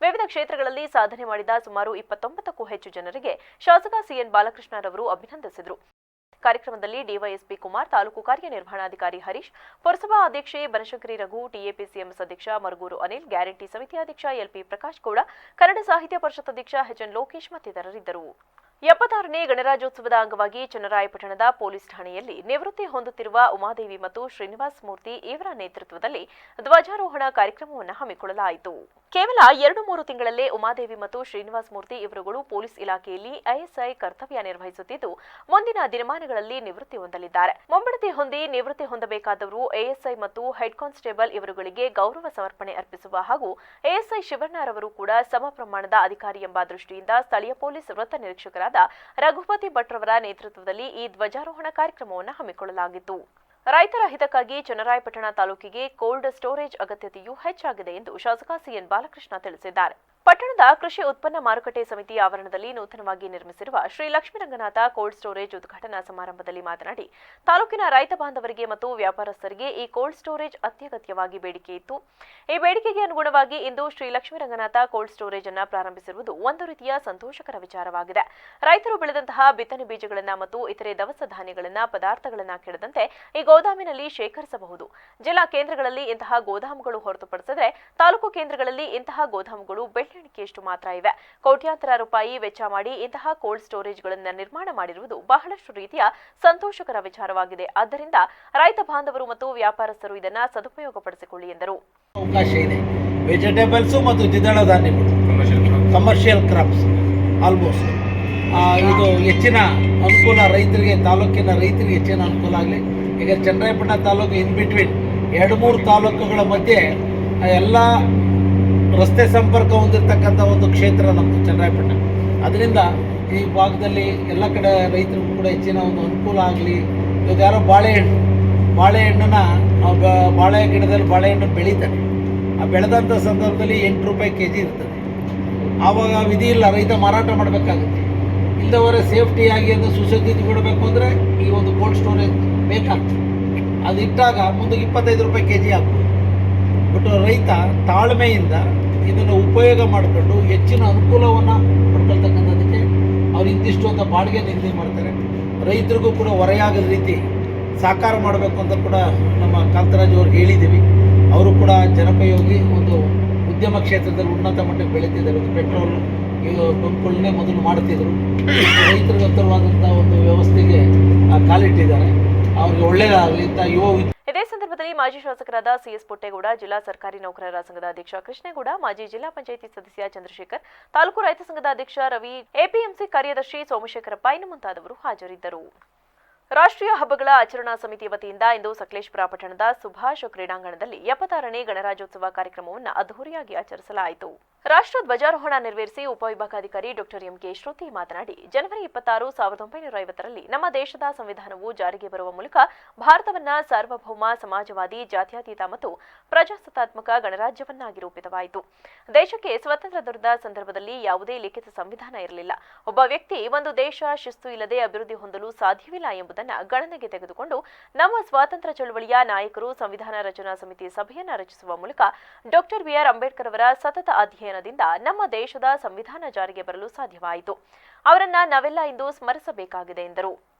ವಿವಿಧ ಕ್ಷೇತ್ರಗಳಲ್ಲಿ ಸಾಧನೆ ಮಾಡಿದ ಸುಮಾರು 29ಕ್ಕೂ ಹೆಚ್ಚು ಜನರಿಗೆ ಶಾಸಕ ಸಿಎನ್ ಬಾಲಕೃಷ್ಣರವರು ಅಭಿನಂದಿಸಿದರು. ಕಾರ್ಯಕ್ರಮದಲ್ಲಿ ಡಿವೈಎಸ್ಪಿ ಕುಮಾರ್, ತಾಲೂಕು ಕಾರ್ಯನಿರ್ವಹಣಾಧಿಕಾರಿ ಹರೀಶ್, ಪುರಸಭಾ ಅಧ್ಯಕ್ಷೆ ಬನಶಂಕರಿ ರಘು, ಟಿಎಪಿಸಿಎಂಎಸ್ ಅಧ್ಯಕ್ಷ ಮರಗೂರು ಅನಿಲ್, ಗ್ಯಾರಂಟಿ ಸಮಿತಿ ಅಧ್ಯಕ್ಷ ಎಲ್ಪಿ ಪ್ರಕಾಶ್ ಗೌಡ, ಕನ್ನಡ ಸಾಹಿತ್ಯ ಪರಿಷತ್ ಅಧ್ಯಕ್ಷ ಎಚ್ಎನ್ ಲೋಕೇಶ್ ಮತ್ತಿತರರಿದ್ದರು. 76ನೇ ಗಣರಾಜ್ಯೋತ್ಸವದ ಅಂಗವಾಗಿ ಚನ್ನರಾಯಪಟ್ಟಣದ ಪೊಲೀಸ್ ಠಾಣೆಯಲ್ಲಿ ನಿವೃತ್ತಿ ಹೊಂದುತ್ತಿರುವ ಉಮಾದೇವಿ ಮತ್ತು ಶ್ರೀನಿವಾಸ್ ಮೂರ್ತಿ ಇವರ ನೇತೃತ್ವದಲ್ಲಿ ಧ್ವಜಾರೋಹಣ ಕಾರ್ಯಕ್ರಮವನ್ನು ಹಮ್ಮಿಕೊಳ್ಳಲಾಯಿತು. ಕೇವಲ 2-3 ತಿಂಗಳಲ್ಲೇ ಉಮಾದೇವಿ ಮತ್ತು ಶ್ರೀನಿವಾಸ್ ಮೂರ್ತಿ ಇವರುಗಳು ಪೊಲೀಸ್ ಇಲಾಖೆಯಲ್ಲಿ ಐಎಸ್ಐ ಕರ್ತವ್ಯ ನಿರ್ವಹಿಸುತ್ತಿದ್ದು, ಮುಂದಿನ ದಿನಮಾನಗಳಲ್ಲಿ ನಿವೃತ್ತಿ ಹೊಂದಲಿದ್ದಾರೆ. ಮುಂಬಡತಿ ಹೊಂದಿ ನಿವೃತ್ತಿ ಹೊಂದಬೇಕಾದವರು ಎಎಸ್ಐ ಮತ್ತು ಹೆಡ್ ಕಾನ್ಸ್ಟೇಬಲ್ ಇವರುಗಳಿಗೆ ಗೌರವ ಸಮರ್ಪಣೆ ಅರ್ಪಿಸುವ ಹಾಗೂ ಎಎಸ್ಐ ಶಿವಣ್ಣರವರು ಕೂಡ ಸಮ ಪ್ರಮಾಣದ ಅಧಿಕಾರಿ ಎಂಬ ದೃಷ್ಟಿಯಿಂದ ಸ್ಥಳೀಯ ಪೊಲೀಸ್ ವೃತ್ತ ನಿರೀಕ್ಷಕರಾದ ರಘುಪತಿ ಭಟ್ರವರ ನೇತೃತ್ವದಲ್ಲಿ ಈ ಧ್ವಜಾರೋಹಣ ಕಾರ್ಯಕ್ರಮವನ್ನು ಹಮ್ಮಿಕೊಳ್ಳಲಾಗಿತ್ತು. ರೈತರ ಹಿತಕ್ಕಾಗಿ ಚನ್ನರಾಯಪಟ್ಟಣ ತಾಲೂಕಿಗೆ ಕೋಲ್ಡ್ ಸ್ಟೋರೇಜ್ ಅಗತ್ಯತೆಯೂ ಹೆಚ್ಚಾಗಿದೆ ಎಂದು ಶಾಸಕ ಸಿಎನ್ ಬಾಲಕೃಷ್ಣ ತಿಳಿಸಿದ್ದಾರೆ. ಪಟ್ಟಣದ ಕೃಷಿ ಉತ್ಪನ್ನ ಮಾರುಕಟ್ಟೆ ಸಮಿತಿ ಆವರಣದಲ್ಲಿ ನೂತನವಾಗಿ ನಿರ್ಮಿಸಿರುವ ಶ್ರೀ ಲಕ್ಷ್ಮೀರಂಗನಾಥ ಕೋಲ್ಡ್ ಸ್ಟೋರೇಜ್ ಉದ್ಘಾಟನಾ ಸಮಾರಂಭದಲ್ಲಿ ಮಾತನಾಡಿ, ತಾಲೂಕಿನ ರೈತ ಬಾಂಧವರಿಗೆ ಮತ್ತು ವ್ಯಾಪಾರಸ್ಥರಿಗೆ ಈ ಕೋಲ್ಡ್ ಸ್ಟೋರೇಜ್ ಅತ್ಯಗತ್ಯವಾಗಿ ಬೇಡಿಕೆ ಇತ್ತು. ಈ ಬೇಡಿಕೆಗೆ ಅನುಗುಣವಾಗಿ ಇಂದು ಶ್ರೀ ಲಕ್ಷ್ಮೀರಂಗನಾಥ ಕೋಲ್ಡ್ ಸ್ಟೋರೇಜ್ ಅನ್ನು ಪ್ರಾರಂಭಿಸಿರುವುದು ಒಂದು ರೀತಿಯ ಸಂತೋಷಕರ ವಿಚಾರವಾಗಿದೆ. ರೈತರು ಬೆಳೆದಂತಹ ಬಿತ್ತನೆ ಬೀಜಗಳನ್ನು ಮತ್ತು ಇತರೆ ದವಸ ಧಾನ್ಯಗಳನ್ನು, ಪದಾರ್ಥಗಳನ್ನು ಕೆಡದಂತೆ ಈ ಗೋದಾಮಿನಲ್ಲಿ ಶೇಖರಿಸಬಹುದು. ಜಿಲ್ಲಾ ಕೇಂದ್ರಗಳಲ್ಲಿ ಇಂತಹ ಗೋದಾಮುಗಳು ಹೊರತುಪಡಿಸಿದರೆ ತಾಲೂಕು ಕೇಂದ್ರಗಳಲ್ಲಿ ಇಂತಹ ಗೋದಾಮುಗಳು ಬೆಳ್ಳೆಣಿಕೆಯಷ್ಟು ಮಾತ್ರ ಇವೆ. ಕೋಟ್ಯಾಂತರ ರೂಪಾಯಿ ವೆಚ್ಚ ಮಾಡಿ ಇಂತಹ ಕೋಲ್ಡ್ ಸ್ಟೋರೇಜ್ಗಳನ್ನು ನಿರ್ಮಾಣ ಮಾಡಿರುವುದು ಬಹಳಷ್ಟು ರೀತಿಯ ಸಂತೋಷಕರ ವಿಚಾರವಾಗಿದೆ. ಆದ್ದರಿಂದ ರೈತ ಬಾಂಧವರು ಮತ್ತು ವ್ಯಾಪಾರಸ್ಥರು ಇದನ್ನು ಸದುಪಯೋಗಪಡಿಸಿಕೊಳ್ಳಿ ಎಂದರು. ಅವಕಾಶ ಇದೆ. ವೆಜಿಟೇಬಲ್ಸ್ ಮತ್ತು ದ್ವಿದಳ ಧಾನ್ಯಗಳು, ಕಮರ್ಷಿಯಲ್ ಕ್ರಾಪ್ಸ್ ಆಲ್ಮೋಸ್ಟ್ ಇದು ಹೆಚ್ಚಿನ ಅನುಕೂಲ ರೈತರಿಗೆ, ತಾಲೂಕಿನ ರೈತರಿಗೆ ಹೆಚ್ಚಿನ ಅನುಕೂಲ ಆಗಲಿ. ಈಗ ಚನ್ನರಾಯಪಟ್ಟಣ ತಾಲೂಕು ಇನ್ ಬಿಟ್ವೀನ್ 2-3 ತಾಲೂಕುಗಳ ಮಧ್ಯೆ ಎಲ್ಲ ರಸ್ತೆ ಸಂಪರ್ಕ ಹೊಂದಿರತಕ್ಕಂಥ ಒಂದು ಕ್ಷೇತ್ರ ನಮ್ಮದು ಚನ್ನರಾಯಪಟ್ಟಣ. ಅದರಿಂದ ಈ ಭಾಗದಲ್ಲಿ ಎಲ್ಲ ಕಡೆ ರೈತರಿಗೂ ಕೂಡ ಹೆಚ್ಚಿನ ಒಂದು ಅನುಕೂಲ ಆಗಲಿ. ಇವಾಗ ಯಾರೋ ಬಾಳೆಹಣ್ಣನ್ನ ಬಾಳೆ ಗಿಡದಲ್ಲಿ ಬಾಳೆಹಣ್ಣು ಬೆಳೀತಾರೆ. ಆ ಬೆಳೆದಂಥ ಸಂದರ್ಭದಲ್ಲಿ 8 ರೂಪಾಯಿ kg ಇರ್ತದೆ. ಆವಾಗ ವಿಧಿ ಇಲ್ಲ, ರೈತ ಮಾರಾಟ ಮಾಡಬೇಕಾಗುತ್ತೆ. ಇಲ್ಲದವರೆ ಸೇಫ್ಟಿಯಾಗಿ ಅದು ಸುಸಜ್ಜಿತ ಕೊಡಬೇಕು ಅಂದರೆ ಈ ಒಂದು ಕೋಲ್ಡ್ ಸ್ಟೋರೇಜ್ ಬೇಕಾಗ್ತದೆ. ಅದು ಇಟ್ಟಾಗ ಮುಂದಕ್ಕೆ 25 ರೂಪಾಯಿ kg ಆಗ್ತದೆ. ಬಟ್ ರೈತ ತಾಳ್ಮೆಯಿಂದ ಇದನ್ನು ಉಪಯೋಗ ಮಾಡಿಕೊಂಡು ಹೆಚ್ಚಿನ ಅನುಕೂಲವನ್ನು ಪಡ್ಕೊಳ್ತಕ್ಕಂಥದ್ದಕ್ಕೆ ಅವ್ರು ಇಂತಿಷ್ಟು ಅಂತ ಬಾಡಿಗೆ ನಿಗದಿ ಮಾಡ್ತಾರೆ. ರೈತರಿಗೂ ಕೂಡ ಹೊರೆಯಾಗದ ರೀತಿ ಸಾಕಾರ ಮಾಡಬೇಕು ಅಂತ ಕೂಡ ನಮ್ಮ ಕಾಂತರಾಜ್ ಅವ್ರಿಗೆ ಹೇಳಿದ್ದೀವಿ. ಅವರು ಕೂಡ ಜನೋಪಯೋಗಿ ಒಂದು ಉದ್ಯಮ ಕ್ಷೇತ್ರದಲ್ಲಿ ಉನ್ನತ ಮಟ್ಟಕ್ಕೆ ಬೆಳೀತಿದ್ದಾರೆ. ಒಂದು ಪೆಟ್ರೋಲ್ ಬಂಕ್ಗಳನ್ನೇ ಮೊದಲು ಮಾಡ್ತಿದ್ರು. ರೈತರಿಗೆ ಹತ್ತಿರವಾದಂಥ ಒಂದು ವ್ಯವಸ್ಥೆಗೆ ಕಾಲಿಟ್ಟಿದ್ದಾರೆ. ಅವ್ರಿಗೆ ಒಳ್ಳೆಯದಾಗಲಿ ಅಂತ ಇದೇ ಸಂದರ್ಭದಲ್ಲಿ ಮಾಜಿ ಶಾಸಕರಾದ ಸಿಎಸ್ ಪುಟ್ಟೇಗೌಡ, ಜಿಲ್ಲಾ ಸರ್ಕಾರಿ ನೌಕರರ ಸಂಘದ ಅಧ್ಯಕ್ಷ ಕೃಷ್ಣೇಗೌಡ, ಮಾಜಿ ಜಿಲ್ಲಾ ಪಂಚಾಯಿತಿ ಸದಸ್ಯ ಚಂದ್ರಶೇಖರ್, ತಾಲೂಕು ರೈತ ಸಂಘದ ಅಧ್ಯಕ್ಷ ರವಿ, ಎಪಿಎಂಸಿ ಕಾರ್ಯದರ್ಶಿ ಸೋಮಶೇಖರಪ್ಪ ಇನ್ನು ಮುಂತಾದವರು ಹಾಜರಿದ್ದರು. ರಾಷ್ಟ್ರೀಯ ಹಬ್ಬಗಳ ಆಚರಣಾ ಸಮಿತಿ ವತಿಯಿಂದ ಇಂದು ಸಕಲೇಶಪುರ ಪಟ್ಟಣದ ಸುಭಾಷ್ ಕ್ರೀಡಾಂಗಣದಲ್ಲಿ 76ನೇ ಗಣರಾಜ್ಯೋತ್ಸವ ಕಾರ್ಯಕ್ರಮವನ್ನು ಅದ್ದೂರಿಯಾಗಿ ಆಚರಿಸಲಾಯಿತು. ರಾಷ್ಟ್ರ ಧ್ವಜಾರೋಹಣ ನೆರವೇರಿಸಿ ಉಪವಿಭಾಗಾಧಿಕಾರಿ ಡಾಕ್ಟರ್ ಎಂಕೆ ಶ್ರುತಿ ಮಾತನಾಡಿ, ಜನವರಿ 26, 1950ರಲ್ಲಿ ನಮ್ಮ ದೇಶದ ಸಂವಿಧಾನವು ಜಾರಿಗೆ ಬರುವ ಮೂಲಕ ಭಾರತವನ್ನ ಸಾರ್ವಭೌಮ, ಸಮಾಜವಾದಿ, ಜಾತ್ಯತೀತ ಮತ್ತು ಪ್ರಜಾಸತ್ತಾತ್ಮಕ ಗಣರಾಜ್ಯವನ್ನಾಗಿ ರೂಪಿತವಾಯಿತು. ದೇಶಕ್ಕೆ ಸ್ವಾತಂತ್ರ್ಯ ದೊರೆತ ಸಂದರ್ಭದಲ್ಲಿ ಯಾವುದೇ ಲಿಖಿತ ಸಂವಿಧಾನ ಇರಲಿಲ್ಲ. ಒಬ್ಬ ವ್ಯಕ್ತಿ ಒಂದು ದೇಶ ಶಿಸ್ತು ಇಲ್ಲದೆ ಅಭಿವೃದ್ಧಿ ಹೊಂದಲು ಸಾಧ್ಯವಿಲ್ಲ ಎಂಬುದನ್ನು ಗಣನೆಗೆ ತೆಗೆದುಕೊಂಡು ನಮ್ಮ ಸ್ವಾತಂತ್ರ್ಯ ಚಳವಳಿಯ ನಾಯಕರು ಸಂವಿಧಾನ ರಚನಾ ಸಮಿತಿ ಸಭೆಯನ್ನು ರಚಿಸುವ ಮೂಲಕ ಡಾಕ್ಟರ್ ಬಿಆರ್ ಅಂಬೇಡ್ಕರ್ ಅವರ ಸತತ ಅಧ್ಯಯನದಿಂದ ನಮ್ಮ ದೇಶದ ಸಂವಿಧಾನ ಜಾರಿಗೆ ಬರಲು ಸಾಧ್ಯವಾಯಿತು. ಅವರನ್ನ ನಾವೆಲ್ಲ ಇಂದು ಸ್ಮರಿಸಬೇಕಾಗಿದೆ ಎಂದರು.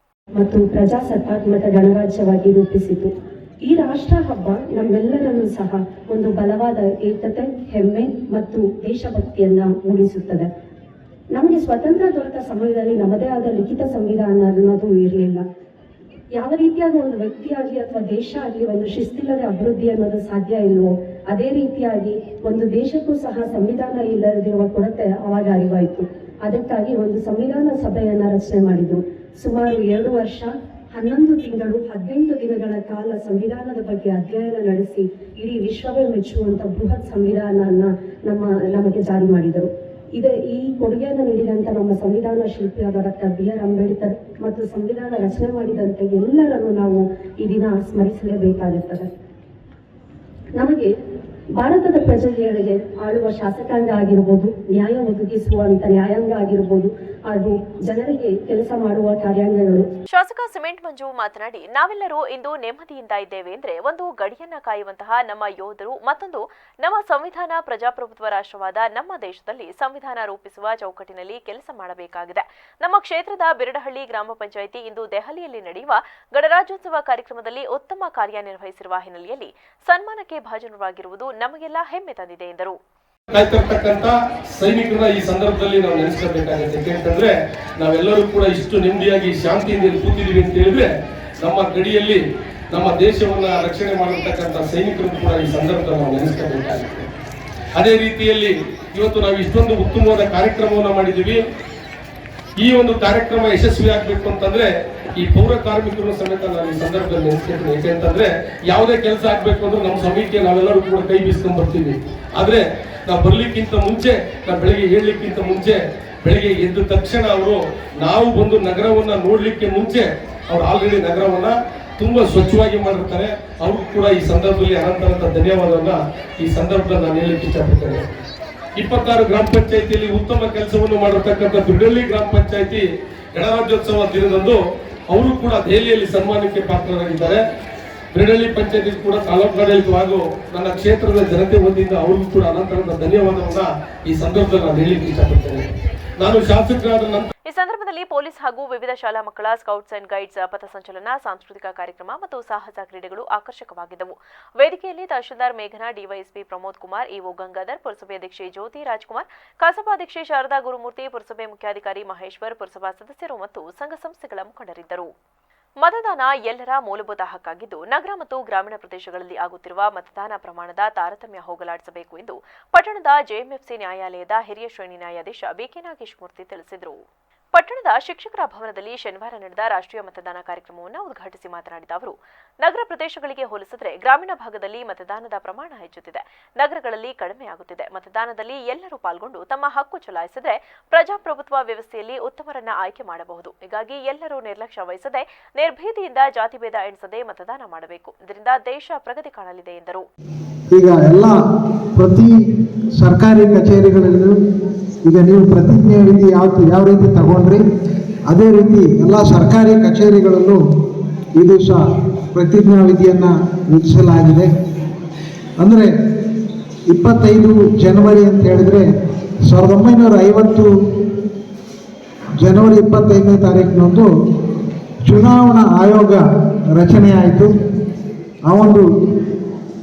ಮತ್ತು ಪ್ರಜಾಸತ್ತಾತ್ಮಕ ಗಣರಾಜ್ಯವಾಗಿ ರೂಪಿಸಿತು. ಈ ರಾಷ್ಟ್ರ ಹಬ್ಬ ನಮ್ಮೆಲ್ಲರನ್ನೂ ಸಹ ಒಂದು ಬಲವಾದ ಏಕತೆ, ಹೆಮ್ಮೆ ಮತ್ತು ದೇಶಭಕ್ತಿಯನ್ನ ಮೂಡಿಸುತ್ತದೆ. ನಮಗೆ ಸ್ವತಂತ್ರ ದೊರೆತ ಸಮಯದಲ್ಲಿ ನಮ್ಮದೇ ಆದ ಲಿಖಿತ ಸಂವಿಧಾನ ಅನ್ನೋದು ಇರಲಿಲ್ಲ. ಯಾವ ರೀತಿಯಾದ ಒಂದು ವ್ಯಕ್ತಿಯಾಗಲಿ ಅಥವಾ ದೇಶ ಆಗಲಿ ಒಂದು ಶಿಸ್ತಿಲ್ಲದೆ ಅಭಿವೃದ್ಧಿ ಅನ್ನೋದು ಸಾಧ್ಯ ಇಲ್ವೋ, ಅದೇ ರೀತಿಯಾಗಿ ಒಂದು ದೇಶಕ್ಕೂ ಸಹ ಸಂವಿಧಾನ ಇಲ್ಲದಿರುವ ಕೊರತೆ ಅವಾಗ ಅರಿವಾಯಿತು. ಅದಕ್ಕಾಗಿ ಒಂದು ಸಂವಿಧಾನ ಸಭೆಯನ್ನ ರಚನೆ ಮಾಡಿದ್ರು. ಸುಮಾರು 2 ವರ್ಷ 11 ತಿಂಗಳು 18 ದಿನಗಳ ಕಾಲ ಸಂವಿಧಾನದ ಬಗ್ಗೆ ಅಧ್ಯಯನ ನಡೆಸಿ ಇಡೀ ವಿಶ್ವವೇ ಮೆಚ್ಚುವಂತ ಬೃಹತ್ ಸಂವಿಧಾನವನ್ನ ನಮಗೆ ಜಾರಿ ಮಾಡಿದರು. ಈ ಕೊಡುಗೆಯನ್ನು ನೀಡಿದಂತ ನಮ್ಮ ಸಂವಿಧಾನ ಶಿಲ್ಪಿಯಾದ ಡಾಕ್ಟರ್ BR ಅಂಬೇಡ್ಕರ್ ಮತ್ತು ಸಂವಿಧಾನ ರಚನೆ ಮಾಡಿದಂತ ಎಲ್ಲರನ್ನು ನಾವು ಈ ದಿನ ಸ್ಮರಿಸಲೇಬೇಕಾಗುತ್ತದೆ. ನಮಗೆ ಭಾರತದ ಪ್ರಜೆಗಳಿಗೆ ಆಳುವ ಶಾಸಕಾಂಗ ಆಗಿರ್ಬೋದು, ನ್ಯಾಯ ಒದಗಿಸುವಂತ ನ್ಯಾಯಾಂಗ ಆಗಿರ್ಬೋದು, ಹಾಗೂ ಜನರಿಗೆ ಕೆಲಸ ಮಾಡುವ ಕಾರ್ಯಾಂಗಗಳು. ಶಾಸಕ ಸಿಮೆಂಟ್ ಮಂಜು ಮಾತನಾಡಿ, ನಾವೆಲ್ಲರೂ ಇಂದು ನೆಮ್ಮದಿಯಿಂದ ಇದ್ದೇವೆ ಎಂದ್ರೆ ಒಂದು ಗಡಿಯನ್ನ ಕಾಯುವಂತಹ ನಮ್ಮ ಯೋಧರು, ಮತ್ತೊಂದು ನಮ್ಮ ಸಂವಿಧಾನ ಪ್ರಜಾಪ್ರಭುತ್ವ ರಾಷ್ಟ್ರವಾದ ನಮ್ಮ ದೇಶದಲ್ಲಿ ಸಂವಿಧಾನ ರೂಪಿಸುವ ಚೌಕಟ್ಟಿನಲ್ಲಿ ಕೆಲಸ ಮಾಡಬೇಕಾಗಿದೆ. ನಮ್ಮ ಕ್ಷೇತ್ರದ ಬಿರಡಹಳ್ಳಿ ಗ್ರಾಮ ಪಂಚಾಯಿತಿ ಇಂದು ದೆಹಲಿಯಲ್ಲಿ ನಡೆಯುವ ಗಣರಾಜ್ಯೋತ್ಸವ ಕಾರ್ಯಕ್ರಮದಲ್ಲಿ ಉತ್ತಮ ಕಾರ್ಯನಿರ್ವಹಿಸಿರುವ ಹಿನ್ನೆಲೆಯಲ್ಲಿ ಸನ್ಮಾನಕ್ಕೆ ಭಾಜನರಾಗಿರುವುದು ನಮಗೆಲ್ಲ ಹೆಮ್ಮೆ ತಂದಿದೆ ಎಂದರು. ಕಾಯ್ತಿರ್ತಕ್ಕಂಥ ಸೈನಿಕರನ್ನ ಈ ಸಂದರ್ಭದಲ್ಲಿ ನಾವು ನೆನೆಸ್ಕೋಬೇಕಾಗುತ್ತೆ. ಯಾಕೆಂತಂದ್ರೆ ನಾವೆಲ್ಲರೂ ಕೂಡ ಇಷ್ಟು ನೆಮ್ಮದಿಯಾಗಿ ಶಾಂತಿಯಿಂದ ಕೂತಿದ್ದೀವಿ ಅಂತ ಹೇಳಿದ್ರೆ ನಮ್ಮ ಗಡಿಯಲ್ಲಿ ನಮ್ಮ ದೇಶವನ್ನ ರಕ್ಷಣೆ ಮಾಡಿರ್ತಕ್ಕಂಥ ಸೈನಿಕರನ್ನು ಕೂಡ ಈ ಸಂದರ್ಭದಲ್ಲಿ ನಾವು ನೆನೆಸ್ಕೋಬೇಕಾಗುತ್ತೆ. ಅದೇ ರೀತಿಯಲ್ಲಿ ಇವತ್ತು ನಾವು ಇಷ್ಟೊಂದು ಉತ್ತಮವಾದ ಕಾರ್ಯಕ್ರಮವನ್ನು ಮಾಡಿದ್ದೀವಿ. ಈ ಒಂದು ಕಾರ್ಯಕ್ರಮ ಯಶಸ್ವಿ ಆಗ್ಬೇಕು ಅಂತಂದ್ರೆ ಈ ಪೌರ ಕಾರ್ಮಿಕರು ಸಮೇತ ನಾನು ಈ ಸಂದರ್ಭದಲ್ಲಿ ನೆನೆಸ್ಕೊಳ್ತೀನಿ. ಯಾಕೆಂತಂದ್ರೆ ಯಾವುದೇ ಕೆಲಸ ಆಗ್ಬೇಕು ಅಂದ್ರೆ ನಮ್ಮ ಸಮಿತಿಗೆ ನಾವೆಲ್ಲರೂ ಕೂಡ ಕೈ ಬೀಸ್ಕೊಂಡ್ ಬರ್ತೀವಿ. ಆದ್ರೆ ನಾವು ಬರ್ಲಿಕ್ಕಿಂತ ಮುಂಚೆ, ನಾವು ಬೆಳಿಗ್ಗೆ ಹೇಳಲಿಕ್ಕಿಂತ ಮುಂಚೆ, ಬೆಳಿಗ್ಗೆ ಎದ್ದ ತಕ್ಷಣ ಅವರು ನಾವು ಬಂದು ನಗರವನ್ನ ನೋಡ್ಲಿಕ್ಕೆ ಮುಂಚೆ ಅವ್ರು ಆಲ್ರೆಡಿ ನಗರವನ್ನ ತುಂಬಾ ಸ್ವಚ್ಛವಾಗಿ ಮಾಡಿರ್ತಾರೆ. ಅವ್ರಿಗೂ ಕೂಡ ಈ ಸಂದರ್ಭದಲ್ಲಿ ಅನಂತ ಧನ್ಯವಾದವನ್ನ ಈ ಸಂದರ್ಭದಲ್ಲಿ ನಾನು ಹೇಳಲಿಕ್ಕೆ ಇಷ್ಟಪಡ್ತೇನೆ. 26 ಗ್ರಾಮ ಪಂಚಾಯಿತಿಯಲ್ಲಿ ಉತ್ತಮ ಕೆಲಸವನ್ನು ಮಾಡಿರ್ತಕ್ಕಂಥ ಬಿರಡಹಳ್ಳಿ ಗ್ರಾಮ ಪಂಚಾಯಿತಿ ಗಣರಾಜ್ಯೋತ್ಸವ ದಿನದಂದು ಅವರು ಕೂಡ ದೆಹಲಿಯಲ್ಲಿ ಸನ್ಮಾನಕ್ಕೆ ಪಾತ್ರರಾಗಿದ್ದಾರೆ. ಬಿರಡಹಳ್ಳಿ ಪಂಚಾಯತಿ ಕೂಡ ತಾಲೂಕು ಆಡಳಿತ ಹಾಗೂ ನನ್ನ ಕ್ಷೇತ್ರದ ಜನತೆ ವತಿಯಿಂದ ಅವ್ರಿಗೂ ಕೂಡ ಅನಂತರದ ಧನ್ಯವಾದವನ್ನ ಈ ಸಂದರ್ಭದಲ್ಲಿ ನಾನು ಹೇಳಲಿಕ್ಕೆ ಇಷ್ಟಪಡ್ತೇನೆ. ನಾನು ಶಾಸಕರಾದ ನಂತರ ಈ ಸಂದರ್ಭದಲ್ಲಿ ಪೊಲೀಸ್ ಹಾಗೂ ವಿವಿಧ ಶಾಲಾ ಮಕ್ಕಳ ಸ್ಕೌಟ್ಸ್ ಅಂಡ್ ಗೈಡ್ಸ್ ಪಥಸಂಚಲನ, ಸಾಂಸ್ಕೃತಿಕ ಕಾರ್ಯಕ್ರಮ ಮತ್ತು ಸಾಹಸ ಕ್ರೀಡೆಗಳು ಆಕರ್ಷಕವಾಗಿದ್ದವು. ವೇದಿಕೆಯಲ್ಲಿ ತಹಶೀಲ್ದಾರ್ ಮೇಘನಾ, ಡಿವೈಎಸ್ಪಿ ಪ್ರಮೋದ್ ಕುಮಾರ್, ಇಒ ಗಂಗಾಧರ್, ಪುರಸಭೆ ಅಧ್ಯಕ್ಷೆ ಜ್ಯೋತಿ ರಾಜ್ಕುಮಾರ್, ಕಸಾಪಾಧ್ಯಕ್ಷೆ ಶಾರದಾ ಗುರುಮೂರ್ತಿ, ಪುರಸಭೆ ಮುಖ್ಯಾಧಿಕಾರಿ ಮಹೇಶ್ವರ್, ಪುರಸಭಾ ಸದಸ್ಯರು ಮತ್ತು ಸಂಘ ಸಂಸ್ಥೆಗಳ ಮುಖಂಡರಿದ್ದರು. ಮತದಾನ ಎಲ್ಲರ ಮೂಲಭೂತ ಹಕ್ಕಾಗಿದ್ದು, ನಗರ ಮತ್ತು ಗ್ರಾಮೀಣ ಪ್ರದೇಶಗಳಲ್ಲಿ ಆಗುತ್ತಿರುವ ಮತದಾನ ಪ್ರಮಾಣದ ತಾರತಮ್ಯ ಹೋಗಲಾಡಿಸಬೇಕು ಎಂದು ಪಟ್ಟಣದ ಜೆಎಂಎಫ್ಸಿ ನ್ಯಾಯಾಲಯದ ಹಿರಿಯ ಶ್ರೇಣಿ ನ್ಯಾಯಾಧೀಶ ಬಿಕೆ ನಾಗೇಶ್ಮೂರ್ತಿ ತಿಳಿಸಿದರು. ಪಟ್ಟಣದ ಶಿಕ್ಷಕರ ಭವನದಲ್ಲಿ ಶನಿವಾರ ನಡೆದ ರಾಷ್ಟ್ರೀಯ ಮತದಾನ ಕಾರ್ಯಕ್ರಮವನ್ನು ಉದ್ಘಾಟಿಸಿ ಮಾತನಾಡಿದ ಅವರು, ನಗರ ಪ್ರದೇಶಗಳಿಗೆ ಹೋಲಿಸಿದರೆ ಗ್ರಾಮೀಣ ಭಾಗದಲ್ಲಿ ಮತದಾನದ ಪ್ರಮಾಣ ಹೆಚ್ಚುತ್ತಿದೆ, ನಗರಗಳಲ್ಲಿ ಕಡಿಮೆಯಾಗುತ್ತಿದೆ. ಮತದಾನದಲ್ಲಿ ಎಲ್ಲರೂ ಪಾಲ್ಗೊಂಡು ತಮ್ಮ ಹಕ್ಕು ಚಲಾಯಿಸಿದರೆ ಪ್ರಜಾಪ್ರಭುತ್ವ ವ್ಯವಸ್ಥೆಯಲ್ಲಿ ಉತ್ತಮರನ್ನ ಆಯ್ಕೆ ಮಾಡಬಹುದು. ಹೀಗಾಗಿ ಎಲ್ಲರೂ ನಿರ್ಲಕ್ಷ್ಯ ವಹಿಸದೆ ನಿರ್ಭೀತಿಯಿಂದ ಜಾತಿಭೇದ ಎಣಿಸದೆ ಮತದಾನ ಮಾಡಬೇಕು. ಇದರಿಂದ ದೇಶ ಪ್ರಗತಿ ಕಾಣಲಿದೆ ಎಂದರು. ಈಗ ಎಲ್ಲ ಪ್ರತಿ ಸರ್ಕಾರಿ ಕಚೇರಿಗಳಲ್ಲೂ ಈಗ ನೀವು ಪ್ರತಿಜ್ಞೆ ವಿಧಿ ಯಾವ ರೀತಿ ತಗೊಂಡ್ರಿ, ಅದೇ ರೀತಿ ಎಲ್ಲ ಸರ್ಕಾರಿ ಕಚೇರಿಗಳಲ್ಲೂ ಈ ದಿವಸ ಪ್ರತಿಜ್ಞಾ ವಿಧಿಯನ್ನು ವಿಧಿಸಲಾಗಿದೆ. ಅಂದರೆ 25 ಜನವರಿ ಅಂತ ಹೇಳಿದ್ರೆ 1950 ಜನವರಿ 25ನೇ ತಾರೀಕಿನಂದು ಚುನಾವಣಾ ಆಯೋಗ ರಚನೆ ಆಯಿತು. ಆ ಒಂದು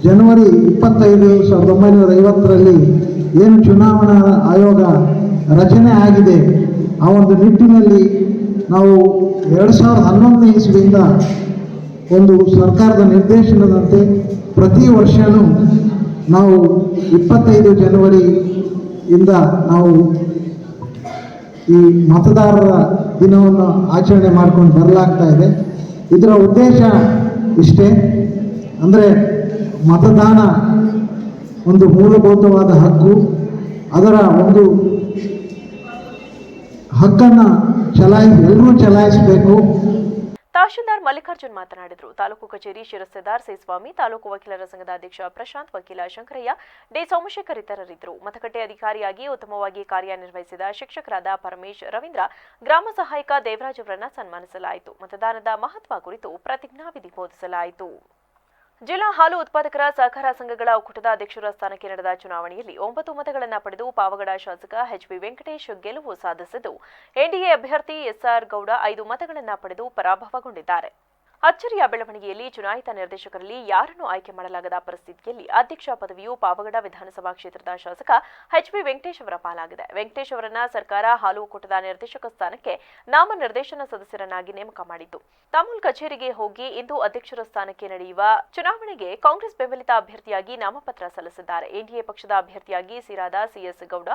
ಜನವರಿ 25, 1950ರಲ್ಲಿ ಏನು ಚುನಾವಣಾ ಆಯೋಗ ರಚನೆ ಆಗಿದೆ, ಆ ಒಂದು ನಿಟ್ಟಿನಲ್ಲಿ ನಾವು 2011ನೇ ಇಸ್ವಿಯಿಂದ ಒಂದು ಸರ್ಕಾರದ ನಿರ್ದೇಶನದಂತೆ ಪ್ರತಿ ವರ್ಷವೂ ನಾವು 25 ಜನವರಿಯಿಂದ ನಾವು ಈ ಮತದಾರರ ದಿನವನ್ನು ಆಚರಣೆ ಮಾಡ್ಕೊಂಡು ಬರಲಾಗ್ತಾ ಇದೆ. ಇದರ ಉದ್ದೇಶ ಇಷ್ಟೇ, ಅಂದರೆ ಮತದಾನ ಒಂದು ಮೂಲಭೂತವಾದ ಹಕ್ಕು, ಅದರ ಒಂದು ಹಕ್ಕನ್ನು ಎಲ್ಲರೂ ಚಲಾಯಿಸಬೇಕು. ತಹಶೀಲ್ದಾರ್ ಮಲ್ಲಿಕಾರ್ಜುನ್ ಮಾತನಾಡಿದರು. ತಾಲೂಕು ಕಚೇರಿ ಶಿರಸ್ತೆದಾರ್ ಸೇಸ್ವಾಮಿ, ತಾಲೂಕು ವಕೀಲರ ಸಂಘದ ಅಧ್ಯಕ್ಷ ಪ್ರಶಾಂತ್, ವಕೀಲ ಶಂಕರಯ್ಯ, ಡಿ ಸೋಮಶೇಖರ್ ಇತರರಿದ್ದರು. ಮತಗಟ್ಟೆ ಅಧಿಕಾರಿಯಾಗಿ ಉತ್ತಮವಾಗಿ ಕಾರ್ಯನಿರ್ವಹಿಸಿದ ಶಿಕ್ಷಕರಾದ ಪರಮೇಶ್, ರವೀಂದ್ರ, ಗ್ರಾಮ ಸಹಾಯಕ ದೇವರಾಜ್ ಅವರನ್ನು ಸನ್ಮಾನಿಸಲಾಯಿತು. ಮತದಾನದ ಮಹತ್ವ ಕುರಿತು ಪ್ರತಿಜ್ಞಾವಿಧಿ ಬೋಧಿಸಲಾಯಿತು. ಜಿಲ್ಲಾ ಹಾಲು ಉತ್ಪಾದಕರ ಸಹಕಾರ ಸಂಘಗಳ ಒಕ್ಕೂಟದ ಅಧ್ಯಕ್ಷರ ಸ್ಥಾನಕ್ಕೆ ನಡೆದ ಚುನಾವಣೆಯಲ್ಲಿ 9 ಮತಗಳನ್ನು ಪಡೆದು ಪಾವಗಡ ಶಾಸಕ ಎಚ್ಬಿ ವೆಂಕಟೇಶ್ ಗೆಲುವು ಸಾಧಿಸಿದ್ದು, ಎನ್ಡಿಎ ಅಭ್ಯರ್ಥಿ ಎಸ್ಆರ್ ಗೌಡ 5 ಮತಗಳನ್ನು ಪಡೆದು ಪರಾಭವಗೊಂಡಿದ್ದಾರೆ. ಅಚ್ಚರಿಯ ಬೆಳವಣಿಗೆಯಲ್ಲಿ ಚುನಾಯಿತ ನಿರ್ದೇಶಕರಲ್ಲಿ ಯಾರನ್ನು ಆಯ್ಕೆ ಮಾಡಲಾಗದ ಪರಿಸ್ಥಿತಿಯಲ್ಲಿ ಅಧ್ಯಕ್ಷ ಪದವಿಯು ಪಾವಗಡ ವಿಧಾನಸಭಾ ಕ್ಷೇತ್ರದ ಶಾಸಕ ಎಚ್ಬಿ ವೆಂಕಟೇಶ್ ಅವರ ಪಾಲಾಗಿದೆ. ವೆಂಕಟೇಶ್ ಅವರನ್ನ ಸರ್ಕಾರ ಹಾಲು ಒಕ್ಕೂಟದ ನಿರ್ದೇಶಕ ಸ್ಥಾನಕ್ಕೆ ನಾಮನಿರ್ದೇಶನ ಸದಸ್ಯರನ್ನಾಗಿ ನೇಮಕ ಮಾಡಿತ್ತು. ತಾಮೂಲ್ ಕಚೇರಿಗೆ ಹೋಗಿ ಇಂದು ಅಧ್ಯಕ್ಷರ ಸ್ಥಾನಕ್ಕೆ ನಡೆಯುವ ಚುನಾವಣೆಗೆ ಕಾಂಗ್ರೆಸ್ ಬೆಂಬಲಿತ ಅಭ್ಯರ್ಥಿಯಾಗಿ ನಾಮಪತ್ರ ಸಲ್ಲಿಸಿದ್ದಾರೆ. ಎನ್ಡಿಎ ಪಕ್ಷದ ಅಭ್ಯರ್ಥಿಯಾಗಿ ಸಿರಾದ ಸಿಎಸ್ ಗೌಡ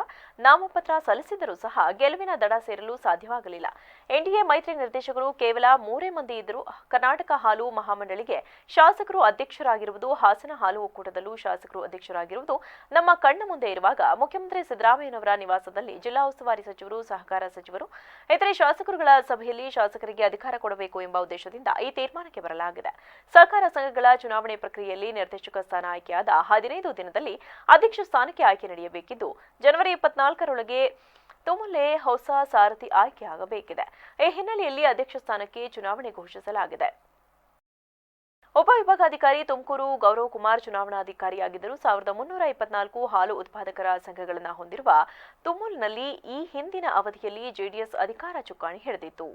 ನಾಮಪತ್ರ ಸಲ್ಲಿಸಿದರೂ ಸಹ ಗೆಲುವಿನ ದಡ ಸೇರಲು ಸಾಧ್ಯವಾಗಲಿಲ್ಲ. ಎನ್ಡಿಎ ಮೈತ್ರಿ ನಿರ್ದೇಶಕರು ಕೇವಲ 3 ಮಂದಿ ಇದ್ದರೂ ಕರ್ನಾಟಕ ಹಾಲು ಮಹಾಮಂಡಳಿಗೆ ಶಾಸಕರು ಅಧ್ಯಕ್ಷರಾಗಿರುವುದು, ಹಾಸನ ಹಾಲು ಒಕ್ಕೂಟದಲ್ಲೂ ಶಾಸಕರು ಅಧ್ಯಕ್ಷರಾಗಿರುವುದು ನಮ್ಮ ಕಣ್ಣ ಮುಂದೆ ಇರುವಾಗ ಮುಖ್ಯಮಂತ್ರಿ ಸಿದ್ದರಾಮಯ್ಯನವರ ನಿವಾಸದಲ್ಲಿ ಜಿಲ್ಲಾ ಉಸ್ತುವಾರಿ ಸಚಿವರು, ಸಹಕಾರ ಸಚಿವರು, ಇತರೆ ಶಾಸಕರುಗಳ ಸಭೆಯಲ್ಲಿ ಶಾಸಕರಿಗೆ ಅಧಿಕಾರ ಕೊಡಬೇಕು ಎಂಬ ಉದ್ದೇಶದಿಂದ ಈ ತೀರ್ಮಾನಕ್ಕೆ ಬರಲಾಗಿದೆ. ಸಹಕಾರ ಸಂಘಗಳ ಚುನಾವಣೆ ಪ್ರಕ್ರಿಯೆಯಲ್ಲಿ ನಿರ್ದೇಶಕ ಸ್ಥಾನ ಆಯ್ಕೆಯಾದ 15 ದಿನದಲ್ಲಿ ಅಧ್ಯಕ್ಷ ಸ್ಥಾನಕ್ಕೆ ಆಯ್ಕೆ ನಡೆಯಬೇಕಿದ್ದು, ಜನವರಿ 24ರೊಳಗೆ ತುಮುಲೆ ಹೊಸ ಸಾರಥಿ ಆಯ್ಕೆಯಾಗಬೇಕಿದೆ. ಈ ಹಿನ್ನೆಲೆಯಲ್ಲಿ ಅಧ್ಯಕ್ಷ ಸ್ಥಾನಕ್ಕೆ ಚುನಾವಣೆ ಘೋಷಿಸಲಾಗಿದೆ. ಉಪವಿಭಾಗಾಧಿಕಾರಿ ತುಮಕೂರು ಗೌರವ್ ಕುಮಾರ್ ಚುನಾವಣಾಧಿಕಾರಿಯಾಗಿದ್ದರು. 1324 ಹಾಲು ಉತ್ಪಾದಕರ ಸಂಘಗಳನ್ನು ಹೊಂದಿರುವ ತುಮುಲ್ನಲ್ಲಿ ಈ ಹಿಂದಿನ ಅವಧಿಯಲ್ಲಿ ಜೆಡಿಎಸ್ ಅಧಿಕಾರ ಚುಕ್ಕಾಣಿ ಹಿಡಿದಿತ್ತು.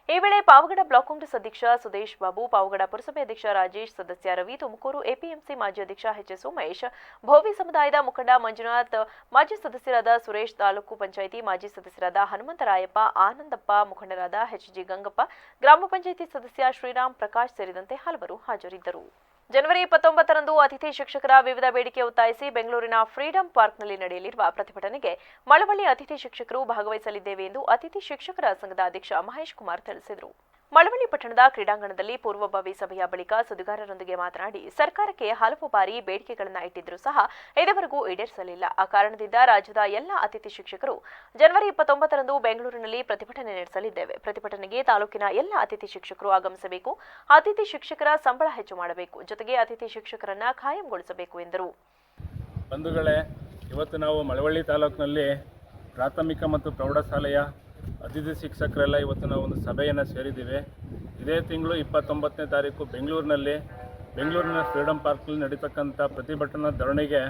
ಈ ವೇಳೆ ಪಾವಗಡ ಬ್ಲಾಕ್ ಕಾಂಗ್ರೆಸ್ ಅಧ್ಯಕ್ಷ ಸುದೇಶ್ ಬಾಬು, ಪಾವಗಡ ಪುರಸಭೆ ಅಧ್ಯಕ್ಷ ರಾಜೇಶ್, ಸದಸ್ಯ ರವಿ, ತುಮಕೂರು ಎಪಿಎಂಸಿ ಮಾಜಿ ಅಧ್ಯಕ್ಷ ಎಚ್ ಉಮೇಶ್, ಭೋವಿ ಸಮುದಾಯದ ಮುಖಂಡ ಮಂಜುನಾಥ್, ಮಾಜಿ ಸದಸ್ಯರಾದ ಸುರೇಶ್, ತಾಲೂಕು ಪಂಚಾಯಿತಿ ಮಾಜಿ ಸದಸ್ಯರಾದ ಹನುಮಂತರಾಯಪ್ಪ, ಆನಂದಪ್ಪ, ಮುಖಂಡರಾದ ಎಚ್ಜಿ ಗಂಗಪ್ಪ, ಗ್ರಾಮ ಪಂಚಾಯಿತಿ ಸದಸ್ಯ ಶ್ರೀರಾಮ್ ಪ್ರಕಾಶ್ ಸೇರಿದಂತೆ ಹಲವರು ಹಾಜರಿದ್ದರು. ಜನವರಿ 29ರಂದು ಅತಿಥಿ ಶಿಕ್ಷಕರ ವಿವಿಧ ಬೇಡಿಕೆ ಒತ್ತಾಯಿಸಿ ಬೆಂಗಳೂರಿನ ಫ್ರೀಡಂ ಪಾರ್ಕ್ನಲ್ಲಿ ನಡೆಯಲಿರುವ ಪ್ರತಿಭಟನೆಗೆ ಮಳವಳ್ಳಿ ಅತಿಥಿ ಶಿಕ್ಷಕರು ಭಾಗವಹಿಸಲಿದ್ದೇವೆ ಎಂದು ಅತಿಥಿ ಶಿಕ್ಷಕರ ಸಂಘದ ಅಧ್ಯಕ್ಷ ಮಹೇಶ್ ಕುಮಾರ್ ತಿಳಿಸಿದರು. ಮಳವಳ್ಳಿ ಪಟ್ಟಣದ ಕ್ರೀಡಾಂಗಣದಲ್ಲಿ ಪೂರ್ವಭಾವಿ ಸಭೆಯ ಬಳಿಕ ಸುದ್ದಿಗಾರರೊಂದಿಗೆ ಮಾತನಾಡಿ, ಸರ್ಕಾರಕ್ಕೆ ಹಲವು ಬಾರಿ ಬೇಡಿಕೆಗಳನ್ನು ಇಟ್ಟಿದ್ದರೂ ಸಹ ಇದುವರೆಗೂ ಈಡೇರಿಸಲಿಲ್ಲ. ಆ ಕಾರಣದಿಂದ ರಾಜ್ಯದ ಎಲ್ಲ ಅತಿಥಿ ಶಿಕ್ಷಕರು ಜನವರಿ 29ರಂದು ಬೆಂಗಳೂರಿನಲ್ಲಿ ಪ್ರತಿಭಟನೆ ನಡೆಸಲಿದ್ದೇವೆ. ಪ್ರತಿಭಟನೆಗೆ ತಾಲೂಕಿನ ಎಲ್ಲ ಅತಿಥಿ ಶಿಕ್ಷಕರು ಆಗಮಿಸಬೇಕು. ಅತಿಥಿ ಶಿಕ್ಷಕರ ಸಂಬಳ ಹೆಚ್ಚು ಮಾಡಬೇಕು, ಜೊತೆಗೆ ಅತಿಥಿ ಶಿಕ್ಷಕರನ್ನ ಖಾಯಂಗೊಳಿಸಬೇಕು ಎಂದರು. ಬಂಧುಗಳೇ, ಇವತ್ತು ನಾವು ಮಳವಳ್ಳಿ ತಾಲೂಕಿನಲ್ಲಿ ಪ್ರಾಥಮಿಕ ಮತ್ತು ಪ್ರೌಢಶಾಲೆಯ ಅತಿಥಿ ಶಿಕ್ಷಕರೆಲ್ಲ ಇವತ್ತು ನಾವು ಒಂದು ಸಭೆಯನ್ನು ಸೇರಿದ್ದೀವಿ. ಇದೇ ತಿಂಗಳು 29ನೇ ತಾರೀಕು ಬೆಂಗಳೂರಿನ ಫ್ರೀಡಂ ಪಾರ್ಕ್ನಲ್ಲಿ ನಡೀತಕ್ಕಂಥ ಪ್ರತಿಭಟನಾ ಧರಣಿಗೆ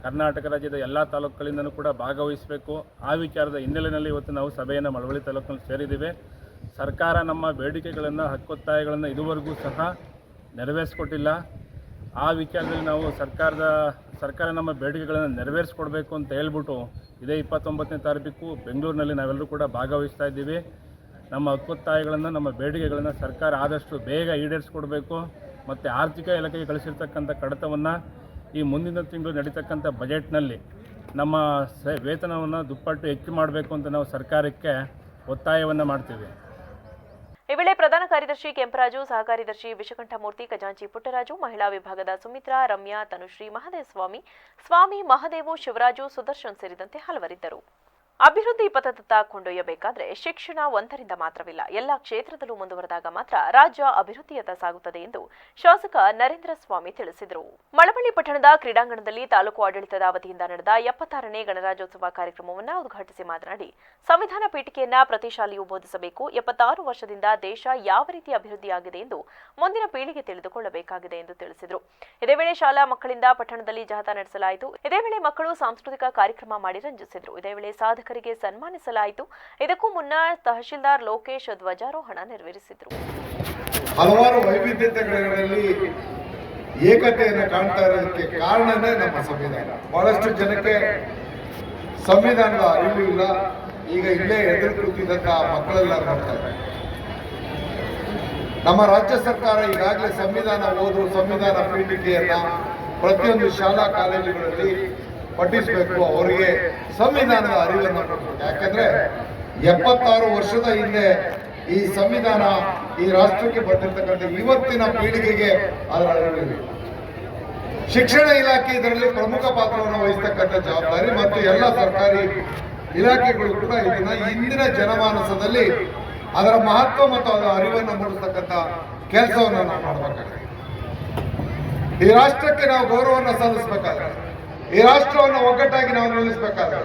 ಕರ್ನಾಟಕ ರಾಜ್ಯದ ಎಲ್ಲ ತಾಲೂಕುಗಳಿಂದಲೂ ಕೂಡ ಭಾಗವಹಿಸಬೇಕು. ಆ ವಿಚಾರದ ಹಿನ್ನೆಲೆಯಲ್ಲಿ ಇವತ್ತು ನಾವು ಸಭೆಯನ್ನು ಮಳವಳ್ಳಿ ತಾಲೂಕಿನಲ್ಲಿ ಸೇರಿದ್ದೀವಿ. ಸರ್ಕಾರ ನಮ್ಮ ಬೇಡಿಕೆಗಳನ್ನು, ಹಕ್ಕೊತ್ತಾಯಗಳನ್ನು ಇದುವರೆಗೂ ಸಹ ನೆರವೇರಿಸಿಕೊಟ್ಟಿಲ್ಲ. ಆ ವಿಚಾರದಲ್ಲಿ ನಾವು ಸರ್ಕಾರ ನಮ್ಮ ಬೇಡಿಕೆಗಳನ್ನು ನೆರವೇರಿಸ್ಕೊಡ್ಬೇಕು ಅಂತ ಹೇಳ್ಬಿಟ್ಟು ಇದೇ 29ನೇ ತಾರೀಕು ಬೆಂಗಳೂರಿನಲ್ಲಿ ನಾವೆಲ್ಲರೂ ಕೂಡ ಭಾಗವಹಿಸ್ತಾ ಇದ್ದೀವಿ. ನಮ್ಮ ಹಕ್ಕೊತ್ತಾಯಗಳನ್ನು, ನಮ್ಮ ಬೇಡಿಕೆಗಳನ್ನು ಸರ್ಕಾರ ಆದಷ್ಟು ಬೇಗ ಈಡೇರಿಸ್ಕೊಡ್ಬೇಕು. ಮತ್ತು ಆರ್ಥಿಕ ಇಲಾಖೆಗೆ ಕಳಿಸಿರ್ತಕ್ಕಂಥ ಕಡತವನ್ನು ಈ ಮುಂದಿನ ತಿಂಗಳು ನಡೀತಕ್ಕಂಥ ಬಜೆಟ್ನಲ್ಲಿ ನಮ್ಮ ವೇತನವನ್ನು ದುಪ್ಪಟ್ಟು ಹೆಚ್ಚು ಮಾಡಬೇಕು ಅಂತ ನಾವು ಸರ್ಕಾರಕ್ಕೆ ಒತ್ತಾಯವನ್ನು ಮಾಡ್ತೀವಿ. ಈ ವೇಳೆ ಪ್ರಧಾನ ಕಾರ್ಯದರ್ಶಿ ಕೆಂಪರಾಜು, ಸಹ ಕಾರ್ಯದರ್ಶಿ ವಿಷಕಂಠಮೂರ್ತಿ, ಖಜಾಂಚಿ ಪುಟ್ಟರಾಜು, ಮಹಿಳಾ ವಿಭಾಗದ ಸುಮಿತ್ರಾ, ರಮ್ಯಾ, ತನುಶ್ರೀ, ಮಹದೇವ ಸ್ವಾಮಿ, ಮಹದೇವು, ಶಿವರಾಜು, ಸುದರ್ಶನ್ ಸೇರಿದಂತೆ ಹಲವರಿದ್ದರು. ಅಭಿವೃದ್ಧಿ ಪಥದತ್ತ ಕೊಂಡೊಯ್ಯಬೇಕಾದ್ರೆ ಶಿಕ್ಷಣ ಒಂದರಿಂದ ಮಾತ್ರವಿಲ್ಲ, ಎಲ್ಲ ಕ್ಷೇತ್ರದಲ್ಲೂ ಮುಂದುವರೆದಾಗ ಮಾತ್ರ ರಾಜ್ಯ ಅಭಿವೃದ್ಧಿಯತ್ತ ಸಾಗುತ್ತದೆ ಎಂದು ಶಾಸಕ ನರೇಂದ್ರ ಸ್ವಾಮಿ ತಿಳಿಸಿದರು. ಮಳವಳ್ಳಿ ಪಟ್ಟಣದ ಕ್ರೀಡಾಂಗಣದಲ್ಲಿ ತಾಲೂಕು ಆಡಳಿತದ ವತಿಯಿಂದ ನಡೆದ 76ನೇ ಗಣರಾಜ್ಯೋತ್ಸವ ಕಾರ್ಯಕ್ರಮವನ್ನು ಉದ್ಘಾಟಿಸಿ ಮಾತನಾಡಿ, ಸಂವಿಧಾನ ಪೀಠಿಕೆಯನ್ನ ಪ್ರತಿ ಶಾಲೆಯೂ ಬೋಧಿಸಬೇಕು. 76 ವರ್ಷದಿಂದ ದೇಶ ಯಾವ ರೀತಿ ಅಭಿವೃದ್ಧಿಯಾಗಿದೆ ಎಂದು ಮುಂದಿನ ಪೀಳಿಗೆ ತಿಳಿದುಕೊಳ್ಳಬೇಕಾಗಿದೆ ಎಂದು ತಿಳಿಸಿದರು. ಇದೇ ವೇಳೆ ಶಾಲಾ ಮಕ್ಕಳಿಂದ ಪಟ್ಟಣದಲ್ಲಿ ಜಾಥಾ ನಡೆಸಲಾಯಿತು. ಇದೇ ವೇಳೆ ಮಕ್ಕಳು ಸಾಂಸ್ಕೃತಿಕ ಕಾರ್ಯಕ್ರಮ ಮಾಡಿ ರಂಜಿಸಿದರು. ಇದೇ ವೇಳೆ ಸಾಧಕರಿಗೆ ಸನ್ಮಾನಿಸಲಾಯಿತು. ಇದಕ್ಕೂ ಮುನ್ನ ತಹಶೀಲ್ದಾರ್ ಲೋಕೇಶ್ ಧ್ವಜಾರೋಹಣ ನೆರವೇರಿಸಿದರು. ಹಲವಾರು ವೈವಿಧ್ಯತೆಗಳಲ್ಲಿ ಏಕತೆಯನ್ನು ಕಾಣ್ತಾ ಇರೋದಕ್ಕೆ ಕಾರಣನೇ ನಮ್ಮ ಸಂವಿಧಾನ. ಬಹಳಷ್ಟು ಜನಕ್ಕೆ ಸಂವಿಧಾನದ ಅರಿವು ಇಲ್ಲ. ಈಗ ಇಲ್ಲೇ ಎದುರು ಕೂತಿದ್ದಂತ ಮಕ್ಕಳೆಲ್ಲ ನೋಡ್ತಾ ಇದ್ದಾರೆ. ನಮ್ಮ ರಾಜ್ಯ ಸರ್ಕಾರ ಈಗಾಗಲೇ ಸಂವಿಧಾನ ಓದು, ಸಂವಿಧಾನ ಪೀಠಿಕೆಯನ್ನ ಪ್ರತಿಯೊಂದು ಶಾಲಾ ಕಾಲೇಜುಗಳಲ್ಲಿ ಪಠಿಸಬೇಕು. ಅವರಿಗೆ ಸಂವಿಧಾನದ ಅರಿವನ್ನು ಕೊಡಬೇಕು. ಯಾಕಂದ್ರೆ 76 ವರ್ಷದ ಹಿಂದೆ ಈ ಸಂವಿಧಾನ ಈ ರಾಷ್ಟ್ರಕ್ಕೆ ಬಂದಿರತಕ್ಕಂಥ ಇವತ್ತಿನ ಪೀಳಿಗೆಗೆ ಅದರ ಅರಿವಿಲ್ಲ. ಶಿಕ್ಷಣ ಇಲಾಖೆ ಇದರಲ್ಲಿ ಪ್ರಮುಖ ಪಾತ್ರವನ್ನು ವಹಿಸತಕ್ಕಂಥ ಜವಾಬ್ದಾರಿ ಮತ್ತು ಎಲ್ಲ ಸರ್ಕಾರಿ ಇಲಾಖೆಗಳು ಕೂಡ ಇದನ್ನ ಇಂದಿನ ಜನಮಾನಸದಲ್ಲಿ ಅದರ ಮಹತ್ವ ಮತ್ತು ಅದರ ಅರಿವನ್ನು ಮೂಡಿಸ್ತಕ್ಕಂಥ ಕೆಲಸವನ್ನು ನಾವು ಮಾಡಬೇಕಾಗಿದೆ. ಈ ರಾಷ್ಟ್ರಕ್ಕೆ ನಾವು ಗೌರವವನ್ನು ಸಲ್ಲಿಸಬೇಕಾದ್ರೆ, ಈ ರಾಷ್ಟ್ರವನ್ನು ಒಗ್ಗಟ್ಟಾಗಿ ನಾವು ನಿಲ್ಲಿಸಬೇಕಾದ್ರೆ,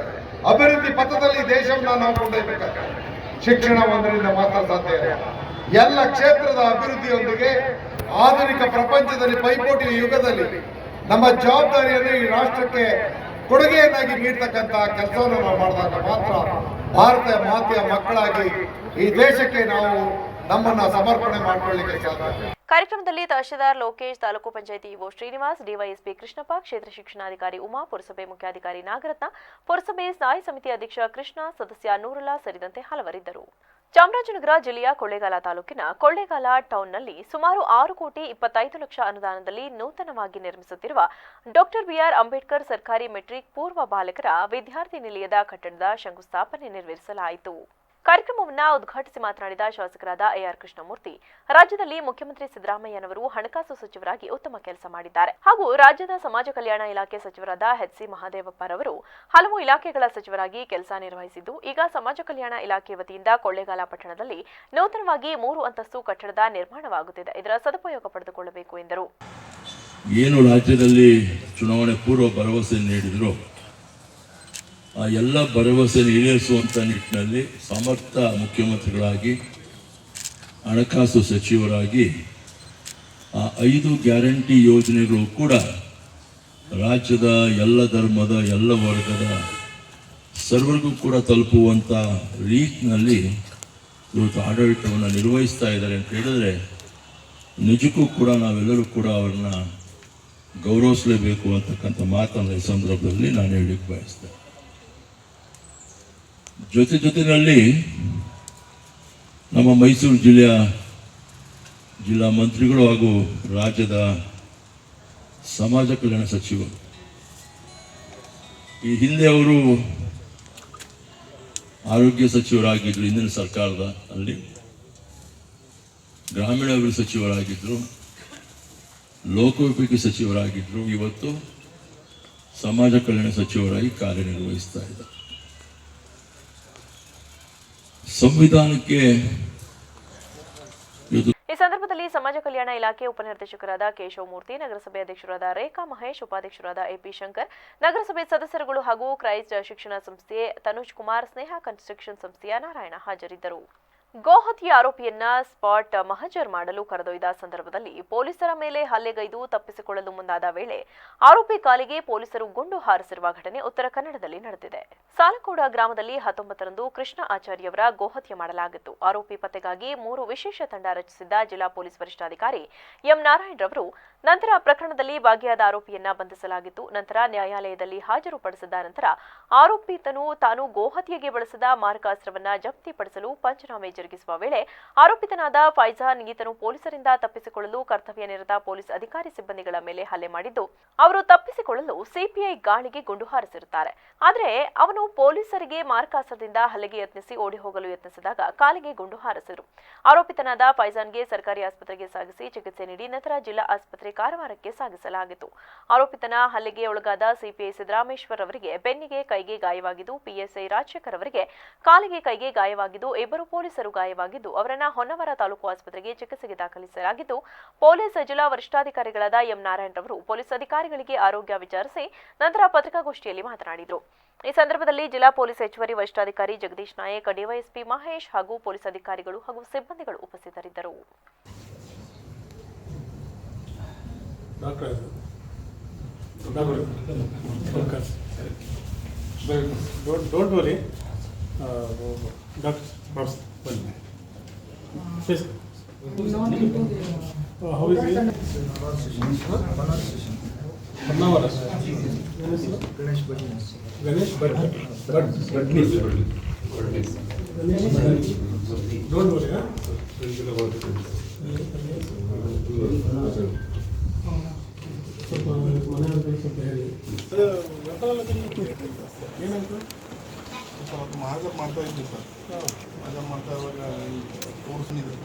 ಅಭಿವೃದ್ಧಿ ಪಥದಲ್ಲಿ ದೇಶವನ್ನು ನಾವು ಕೊಂಡೊಯ್ಬೇಕಾದ್ರೆ ಶಿಕ್ಷಣ ಒಂದರಿಂದ ಮಾತ್ರ ಸಾಧ್ಯ ಇಲ್ಲ. ಎಲ್ಲ ಕ್ಷೇತ್ರದ ಅಭಿವೃದ್ಧಿಯೊಂದಿಗೆ ಆಧುನಿಕ ಪ್ರಪಂಚದಲ್ಲಿ ಪೈಪೋಟಿ ಯುಗದಲ್ಲಿ ನಮ್ಮ ಜವಾಬ್ದಾರಿಯನ್ನು ಈ ರಾಷ್ಟ್ರಕ್ಕೆ ಕೊಡುಗೆಯನ್ನಾಗಿ ನೀಡ್ತಕ್ಕಂಥ ಕೆಲಸವನ್ನು ನಾವು ಮಾಡಿದಾಗ ಮಾತ್ರ ಭಾರತ ಮಾತೆಯ ಮಕ್ಕಳಾಗಿ ಈ ದೇಶಕ್ಕೆ ನಾವು ನಮ್ಮನ್ನ ಸಮರ್ಪಣೆ ಮಾಡ್ಕೊಳ್ಳಿಕ್ಕೆ ಸಾಧ್ಯ. ಕಾರ್ಯಕ್ರಮದಲ್ಲಿ ತಹಶೀಲ್ದಾರ್ ಲೋಕೇಶ್, ತಾಲೂಕು ಪಂಚಾಯಿತಿ ಇಒ ಶ್ರೀನಿವಾಸ್, ಡಿವೈಎಸ್ಪಿ ಕೃಷ್ಣಪ್ಪ, ಕ್ಷೇತ್ರ ಶಿಕ್ಷಣಾಧಿಕಾರಿ ಉಮಾ, ಪುರಸಭೆ ಮುಖ್ಯಾಧಿಕಾರಿ ನಾಗರತ್ನ, ಪುರಸಭೆ ಸ್ಥಾಯಿ ಸಮಿತಿ ಅಧ್ಯಕ್ಷ ಕೃಷ್ಣ, ಸದಸ್ಯ ನೂರುಲ್ಲಾ ಸೇರಿದಂತೆ ಹಲವರಿದ್ದರು. ಚಾಮರಾಜನಗರ ಜಿಲ್ಲೆಯ ಕೊಳ್ಳೇಗಾಲ ತಾಲೂಕಿನ ಕೊಳ್ಳೇಗಾಲ ಟೌನ್ನಲ್ಲಿ ಸುಮಾರು 6,25,00,000 ಅನುದಾನದಲ್ಲಿ ನೂತನವಾಗಿ ನಿರ್ಮಿಸುತ್ತಿರುವ ಡಾಕ್ಟರ್ ಬಿಆರ್ ಅಂಬೇಡ್ಕರ್ ಸರ್ಕಾರಿ ಮೆಟ್ರಿಕ್ ಪೂರ್ವ ಬಾಲಕರ ವಿದ್ಯಾರ್ಥಿ ನಿಲಯದ ಕಟ್ಟಡದ ಶಂಕುಸ್ಥಾಪನೆ ನೆರವೇರಿಸಲಾಯಿತು. ಕಾರ್ಯಕ್ರಮವನ್ನು ಉದ್ಘಾಟಿಸಿ ಮಾತನಾಡಿದ ಶಾಸಕರಾದ ಎಆರ್ ಕೃಷ್ಣಮೂರ್ತಿ, ರಾಜ್ಯದಲ್ಲಿ ಮುಖ್ಯಮಂತ್ರಿ ಸಿದ್ದರಾಮಯ್ಯನವರು ಹಣಕಾಸು ಸಚಿವರಾಗಿ ಉತ್ತಮ ಕೆಲಸ ಮಾಡಿದ್ದಾರೆ ಹಾಗೂ ರಾಜ್ಯದ ಸಮಾಜ ಕಲ್ಯಾಣ ಇಲಾಖೆ ಸಚಿವರಾದ ಎಚ್.ಸಿ. ಮಹದೇವಪ್ಪರವರು ಹಲವು ಇಲಾಖೆಗಳ ಸಚಿವರಾಗಿ ಕೆಲಸ ನಿರ್ವಹಿಸಿದ್ದು, ಈಗ ಸಮಾಜ ಕಲ್ಯಾಣ ಇಲಾಖೆ ವತಿಯಿಂದ ಕೊಳ್ಳೇಗಾಲ ಪಟ್ಟಣದಲ್ಲಿ ನೂತನವಾಗಿ 3 ಅಂತಸ್ತು ಕಟ್ಟಡದ ನಿರ್ಮಾಣವಾಗುತ್ತಿದೆ. ಇದರ ಸದುಪಯೋಗ ಪಡೆದುಕೊಳ್ಳಬೇಕು ಎಂದರು. ಏನು ರಾಜ್ಯದಲ್ಲಿ ಚುನಾವಣೆ ಪೂರ್ವ ಭರವಸೆ ನೀಡಿದ್ರು, ಆ ಎಲ್ಲ ಭರವಸೆ ಈಡೇರಿಸುವಂಥ ನಿಟ್ಟಿನಲ್ಲಿ ಸಮರ್ಥ ಮುಖ್ಯಮಂತ್ರಿಗಳಾಗಿ, ಹಣಕಾಸು ಸಚಿವರಾಗಿ ಆ 5 ಗ್ಯಾರಂಟಿ ಯೋಜನೆಗಳು ಕೂಡ ರಾಜ್ಯದ ಎಲ್ಲ ಧರ್ಮದ, ಎಲ್ಲ ವರ್ಗದ ಸರ್ವರಿಗೂ ಕೂಡ ತಲುಪುವಂಥ ರೀತಿಯಲ್ಲಿ ಇವತ್ತು ಆಡಳಿತವನ್ನು ನಿರ್ವಹಿಸ್ತಾ ಇದ್ದಾರೆ ಅಂತ ಹೇಳಿದ್ರೆ ನಿಜಕ್ಕೂ ಕೂಡ ನಾವೆಲ್ಲರೂ ಕೂಡ ಅವ್ರನ್ನ ಗೌರವಿಸಲೇಬೇಕು ಅಂತಕ್ಕಂಥ ಮಾತನ್ನು ಈ ಸಂದರ್ಭದಲ್ಲಿ ನಾನು ಹೇಳಲಿಕ್ಕೆ ಬಯಸ್ತೇನೆ. ಜೊತೆಯಲ್ಲಿ ನಮ್ಮ ಮೈಸೂರು ಜಿಲ್ಲೆಯ ಜಿಲ್ಲಾ ಮಂತ್ರಿಗಳು ಹಾಗೂ ರಾಜ್ಯದ ಸಮಾಜ ಕಲ್ಯಾಣ ಸಚಿವರು, ಈ ಹಿಂದೆ ಅವರು ಆರೋಗ್ಯ ಸಚಿವರಾಗಿದ್ದರು, ಹಿಂದಿನ ಸರ್ಕಾರದಲ್ಲಿ ಗ್ರಾಮೀಣಾಭಿವೃದ್ಧಿ ಸಚಿವರಾಗಿದ್ದರು, ಲೋಕೋಪಯೋಗಿ ಸಚಿವರಾಗಿದ್ದರು, ಇವತ್ತು ಸಮಾಜ ಕಲ್ಯಾಣ ಸಚಿವರಾಗಿ ಕಾರ್ಯನಿರ್ವಹಿಸ್ತಾ ಇದ್ದಾರೆ. ಸಂವಿಧಾನಕ್ಕೆ ಈ ಸಂದರ್ಭದಲ್ಲಿ ಸಮಾಜ ಕಲ್ಯಾಣ ಇಲಾಖೆ ಉಪನಿರ್ದೇಶಕರಾದ ಕೇಶವಮೂರ್ತಿ, ನಗರಸಭೆ ಅಧ್ಯಕ್ಷರಾದ ರೇಖಾ ಮಹೇಶ್, ಉಪಾಧ್ಯಕ್ಷರಾದ ಎಪಿ ಶಂಕರ್, ನಗರಸಭೆ ಸದಸ್ಯರುಗಳು ಹಾಗೂ ಕ್ರೈಸ್ಟ್ ಶಿಕ್ಷಣ ಸಂಸ್ಥೆ ತನುಜ್ ಕುಮಾರ್, ಸ್ನೇಹ ಕನ್ಸ್ಟ್ರಕ್ಷನ್ ಸಂಸ್ಥೆಯ ನಾರಾಯಣ ಹಾಜರಿದ್ದರು. ಗೋಹತ್ಯೆ ಆರೋಪಿಯನ್ನ ಸ್ಪಾಟ್ ಮಹಜರ್ ಮಾಡಲು ಕರೆದೊಯ್ದ ಸಂದರ್ಭದಲ್ಲಿ ಪೊಲೀಸರ ಮೇಲೆ ಹಲ್ಲೆಗೈದು ತಪ್ಪಿಸಿಕೊಳ್ಳಲು ಮುಂದಾದ ವೇಳೆ ಆರೋಪಿ ಕಾಲಿಗೆ ಪೊಲೀಸರು ಗುಂಡು ಹಾರಿಸಿರುವ ಘಟನೆ ಉತ್ತರ ಕನ್ನಡದಲ್ಲಿ ನಡೆದಿದೆ. ಸಾಲಕೋಡ ಗ್ರಾಮದಲ್ಲಿ 19ರಂದು ಕೃಷ್ಣ ಆಚಾರ್ಯವರ ಗೋಹತ್ಯೆ ಮಾಡಲಾಗಿತ್ತು. ಆರೋಪಿ ಪತ್ತೆಗಾಗಿ 3 ವಿಶೇಷ ತಂಡ ರಚಿಸಿದ್ದ ಜಿಲ್ಲಾ ಪೊಲೀಸ್ ವರಿಷ್ಠಾಧಿಕಾರಿ ಎಂ ನಾರಾಯಣ್ ರವರು ನಂತರ ಪ್ರಕರಣದಲ್ಲಿ ಭಾಗಿಯಾದ ಆರೋಪಿಯನ್ನ ಬಂಧಿಸಲಾಗಿತ್ತು. ನಂತರ ನ್ಯಾಯಾಲಯದಲ್ಲಿ ಹಾಜರುಪಡಿಸಿದ ನಂತರ ಆರೋಪಿತನು ತಾನು ಗೋಹತ್ಯೆಗೆ ಬಳಸಿದ ಮಾರಕಾಸ್ತ್ರವನ್ನ ಜಪ್ತಿಪಡಿಸಲು ಪಂಚನಾಮೆ ಜರುಗಿಸುವ ವೇಳೆ ಆರೋಪಿತನಾದ ಫೈಜಾನ್ ಈತನು ಪೊಲೀಸರಿಂದ ತಪ್ಪಿಸಿಕೊಳ್ಳಲು ಕರ್ತವ್ಯ ನಿರತ ಪೊಲೀಸ್ ಅಧಿಕಾರಿ ಸಿಬ್ಬಂದಿಗಳ ಮೇಲೆ ಹಲ್ಲೆ ಮಾಡಿದ್ದು, ಅವರು ತಪ್ಪಿಸಿಕೊಳ್ಳಲು ಸಿಪಿಐ ಗಾಳಿಗೆ ಗುಂಡು ಹಾರಿಸಿರುತ್ತಾರೆ. ಆದರೆ ಅವನು ಪೊಲೀಸರಿಗೆ ಮಾರಕಾಸ್ತ್ರದಿಂದ ಹಲ್ಲೆಗೆ ಯತ್ನಿಸಿ ಓಡಿ ಹೋಗಲು ಯತ್ನಿಸಿದಾಗ ಕಾಲಿಗೆ ಗುಂಡು ಹಾರಿಸಿದರು. ಆರೋಪಿತನಾದ ಫೈಜಾನ್ಗೆ ಸರ್ಕಾರಿ ಆಸ್ಪತ್ರೆಗೆ ಸಾಗಿಸಿ ಚಿಕಿತ್ಸೆ ನೀಡಿ ನಂತರ ಜಿಲ್ಲಾ ಆಸ್ಪತ್ರೆ ಕಾರವಾರಕ್ಕೆ ಸಾಗಿಸಲಾಗಿತ್ತು. ಆರೋಪಿತನ ಹಲ್ಲೆಗೆ ಒಳಗಾದ ಸಿಪಿಐ ಸಿದ್ದರಾಮೇಶ್ವರ್ ಅವರಿಗೆ ಬೆನ್ನಿಗೆ, ಕೈಗೆ ಗಾಯವಾಗಿದ್ದು, ಪಿಎಸ್ಐ ರಾಜಶೇಖರ್ ಅವರಿಗೆ ಕಾಲಿಗೆ, ಕೈಗೆ ಗಾಯವಾಗಿದ್ದು, ಇಬ್ಬರು ಪೊಲೀಸರು ಗಾಯವಾಗಿದ್ದು ಅವರನ್ನ ಹೊನ್ನವರ ತಾಲೂಕು ಆಸ್ಪತ್ರೆಗೆ ಚಿಕಿತ್ಸೆಗೆ ದಾಖಲಿಸಲಾಗಿದ್ದು, ಪೊಲೀಸ್ ಜಿಲ್ಲಾ ವರಿಷ್ಠಾಧಿಕಾರಿಗಳಾದ ಎಂ ನಾರಾಯಣ್ ರವರು ಪೊಲೀಸ್ ಅಧಿಕಾರಿಗಳಿಗೆ ಆರೋಗ್ಯ ವಿಚಾರಿಸಿ ನಂತರ ಪತ್ರಿಕಾಗೋಷ್ಠಿಯಲ್ಲಿ ಮಾತನಾಡಿದರು. ಈ ಸಂದರ್ಭದಲ್ಲಿ ಜಿಲ್ಲಾ ಪೊಲೀಸ್ ಹೆಚ್ಚುವರಿ ವರಿಷ್ಠಾಧಿಕಾರಿ ಜಗದೀಶ್ ನಾಯಕ್, ಡಿವೈಎಸ್ಪಿ ಮಹೇಶ್ ಹಾಗೂ ಪೊಲೀಸ್ ಅಧಿಕಾರಿಗಳು ಹಾಗೂ ಸಿಬ್ಬಂದಿಗಳು ಉಪಸ್ಥಿತರಿದ್ದರು. Don't worry. Doctor, please. How is it? Ganesh Badnis. Don't worry, huh? ಸ್ವಲ್ಪ ಮನೆಯಲ್ಲಿ ಸ್ವಲ್ಪ ಹೇಳಿ ಏನಾಯ್ತು? ಸ್ವಲ್ಪ ಮಾಜರ್ ಮಾಡ್ತಾ ಇದ್ವಿ ಸರ್. ಮಾಜರ್ ಮಾಡ್ತಾ ಇವಾಗ ತೋರಿಸ್ನಿದ್ರು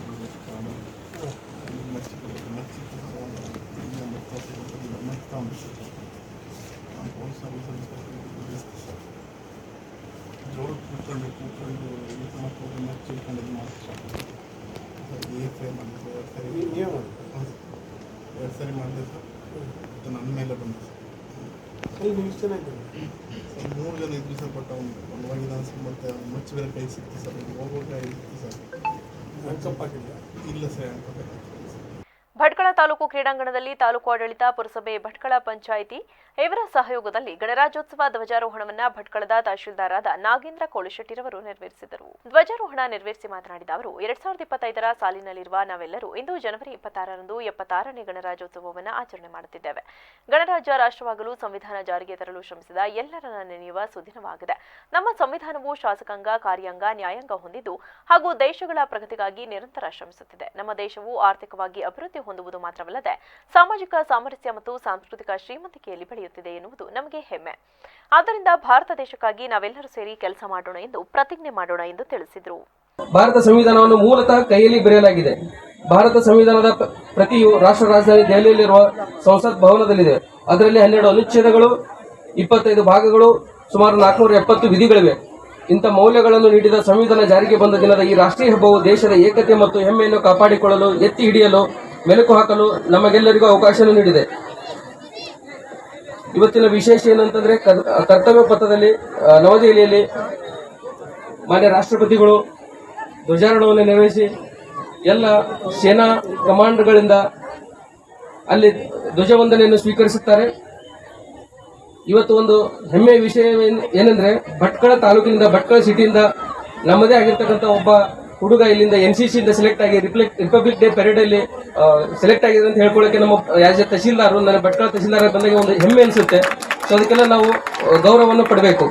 ಪೊಲೀಸ್ ಸರ್ವಿಸಲ್ಲಿ ಜೋರು ಕೂತ್ಕೊಂಡು ಯೂಸ್ ಮಾಡ್ಕೊಂಡು ಮೆಚ್ಚಿ ಇಟ್ಕೊಂಡಿದ್ದು ಮಾಡ್ತಾರೆ ಸರ್. ಏಕೆ ಮಾಡಿದ್ರು 2 ಸರಿ ಮಾಡಿದೆ ಸರ್. ನನ್ನ ಮೇಲೆ ಬಂತು ಸರ್. ಎಷ್ಟು ಜನ ಇದ್ದಾರೆ ಸರ್? 3 ಜನ ಇದ್ವಿ ಸರ್. ಬಟ್ ಅವ್ನು ಹೋಗಿದ್ದಾನೆ ಸರ್. ಮತ್ತು ಮಚ್ಚಿ ಬೇರೆ ಕೈ ಸಿಕ್ತು ಸರ್. ಹೋಗೋ ಕೈ ಸಿಕ್ತು ಸರ್. ಹ್ಯಾಂಡ್ಕಪ್ ಹಾಕಿಲ್ಲ? ಇಲ್ಲ ಸರ್, ಹ್ಯಾಂಡ್ಕಪ್. ಭಟ್ಕಳ ತಾಲೂಕು ಕ್ರೀಡಾಂಗಣದಲ್ಲಿ ತಾಲೂಕು ಆಡಳಿತ, ಪುರಸಭೆ, ಭಟ್ಕಳ ಪಂಚಾಯಿತಿ ಇವರ ಸಹಯೋಗದಲ್ಲಿ ಗಣರಾಜ್ಯೋತ್ಸವ ಧ್ವಜಾರೋಹಣವನ್ನು ಭಟ್ಕಳದ ತಹಶೀಲ್ದಾರಾದ ನಾಗೇಂದ್ರ ಕೋಳಿಶೆಟ್ಟಿರವರು ನೆರವೇರಿಸಿದರು. ಧ್ವಜಾರೋಹಣ ನೆರವೇರಿಸಿ ಮಾತನಾಡಿದ ಅವರು 2025ರ ಸಾಲಿನಲ್ಲಿರುವ ನಾವೆಲ್ಲರೂ ಇಂದು ಜನವರಿ 26ರಂದು 76ನೇ ಗಣರಾಜ್ಯೋತ್ಸವವನ್ನು ಆಚರಣೆ ಮಾಡುತ್ತಿದ್ದೇವೆ. ಗಣರಾಜ್ಯ ರಾಷ್ಟ್ರವಾಗಲು ಸಂವಿಧಾನ ಜಾರಿಗೆ ತರಲು ಶ್ರಮಿಸಿದ ಎಲ್ಲರನ್ನ ನೆನೆಯುವ ಸುದಿನವಾಗಿದೆ. ನಮ್ಮ ಸಂವಿಧಾನವು ಶಾಸಕಾಂಗ, ಕಾರ್ಯಾಂಗ, ನ್ಯಾಯಾಂಗ ಹೊಂದಿದ್ದು ಹಾಗೂ ದೇಶಗಳ ಪ್ರಗತಿಗಾಗಿ ನಿರಂತರ ಶ್ರಮಿಸುತ್ತಿದೆ. ನಮ್ಮ ದೇಶವು ಆರ್ಥಿಕವಾಗಿ ಅಭಿವೃದ್ಧಿ ಹೊಂದುವುದು ಮಾತ್ರವಲ್ಲದೆ ಸಾಮಾಜಿಕ ಸಾಮರಸ್ಯ ಮತ್ತು ಸಾಂಸ್ಕೃತಿಕ ಶ್ರೀಮಂತಿಕೆಯಲ್ಲಿ ಬೆಳೆಯುತ್ತಿದೆ ಎನ್ನುವುದು ನಮಗೆ ಹೆಮ್ಮೆ. ಆದ್ದರಿಂದ ಭಾರತ ದೇಶಕ್ಕಾಗಿ ನಾವೆಲ್ಲರೂ ಸೇರಿ ಕೆಲಸ ಮಾಡೋಣ ಎಂದು ಪ್ರತಿಜ್ಞೆ ಮಾಡೋಣ ಎಂದು ತಿಳಿಸಿದರು. ಭಾರತ ಸಂವಿಧಾನವನ್ನು ಮೂಲತಃ ಕೈಯಲ್ಲಿ ಬರೆಯಲಾಗಿದೆ. ಭಾರತ ಸಂವಿಧಾನದ ಪ್ರತಿಯು ರಾಷ್ಟ್ರ ರಾಜಧಾನಿ ದೆಹಲಿಯಲ್ಲಿರುವ ಸಂಸತ್ ಭವನದಲ್ಲಿದೆ. ಅದರಲ್ಲಿ 12 ಅನುಚ್ಛೇದಗಳು, 25 ಭಾಗಗಳು, ಸುಮಾರು 470 ವಿಧಿಗಳಿವೆ. ಇಂಥ ಮೌಲ್ಯಗಳನ್ನು ನೀಡಿದ ಸಂವಿಧಾನ ಜಾರಿಗೆ ಬಂದ ದಿನದ ಈ ರಾಷ್ಟ್ರೀಯ ಹಬ್ಬವು ದೇಶದ ಏಕತೆ ಮತ್ತು ಹೆಮ್ಮೆಯನ್ನು ಕಾಪಾಡಿಕೊಳ್ಳಲು, ಎತ್ತಿ ಹಿಡಿಯಲು, ಮೆಲುಕು ಹಾಕಲು ನಮಗೆಲ್ಲರಿಗೂ ಅವಕಾಶ ನೀಡಿದೆ. ಇವತ್ತಿನ ವಿಶೇಷ ಏನಂತಂದ್ರೆ ಕರ್ತವ್ಯ ಪಥದಲ್ಲಿ ನವದೆಹಲಿಯಲ್ಲಿ ಮಾನ್ಯ ರಾಷ್ಟ್ರಪತಿಗಳು ಧ್ವಜಾರೋಹಣವನ್ನು ನೆರವೇರಿಸಿ ಎಲ್ಲ ಸೇನಾ ಕಮಾಂಡರ್ಗಳಿಂದ ಅಲ್ಲಿ ಧ್ವಜವಂದನೆಯನ್ನು ಸ್ವೀಕರಿಸುತ್ತಾರೆ. ಇವತ್ತು ಒಂದು ಹೆಮ್ಮೆಯ ವಿಷಯ ಏನಂದ್ರೆ ಭಟ್ಕಳ ತಾಲೂಕಿನಿಂದ, ಭಟ್ಕಳ ಸಿಟಿಯಿಂದ ನಮ್ಮದೇ ಆಗಿರ್ತಕ್ಕಂಥ ಒಬ್ಬ ಹುಡುಗ ಇಲ್ಲಿಂದ NCC ಇಂದ ಸೆಲೆಕ್ಟ್ ಆಗಿ ರಿಪಬ್ಲಿಕ್ ಡೇ ಪೆರೇಡ್ ಅಲ್ಲಿ ಸೆಲೆಕ್ಟ್ ಆಗಿದೆ ಅಂತ ಹೇಳ್ಕೊಳ್ಳೋಕೆ ನಮ್ಮ ತಹಶೀಲ್ದಾರ್, ನನ್ನ ಭಟ್ಕಳ ತಹಶೀಲ್ದಾರ್ ಬಂದಾಗ ಒಂದು ಹೆಮ್ಮೆ ಅನಿಸುತ್ತೆ. ಸೊ ಅದಕ್ಕೆಲ್ಲ ನಾವು ಗೌರವವನ್ನು ಪಡಬೇಕು.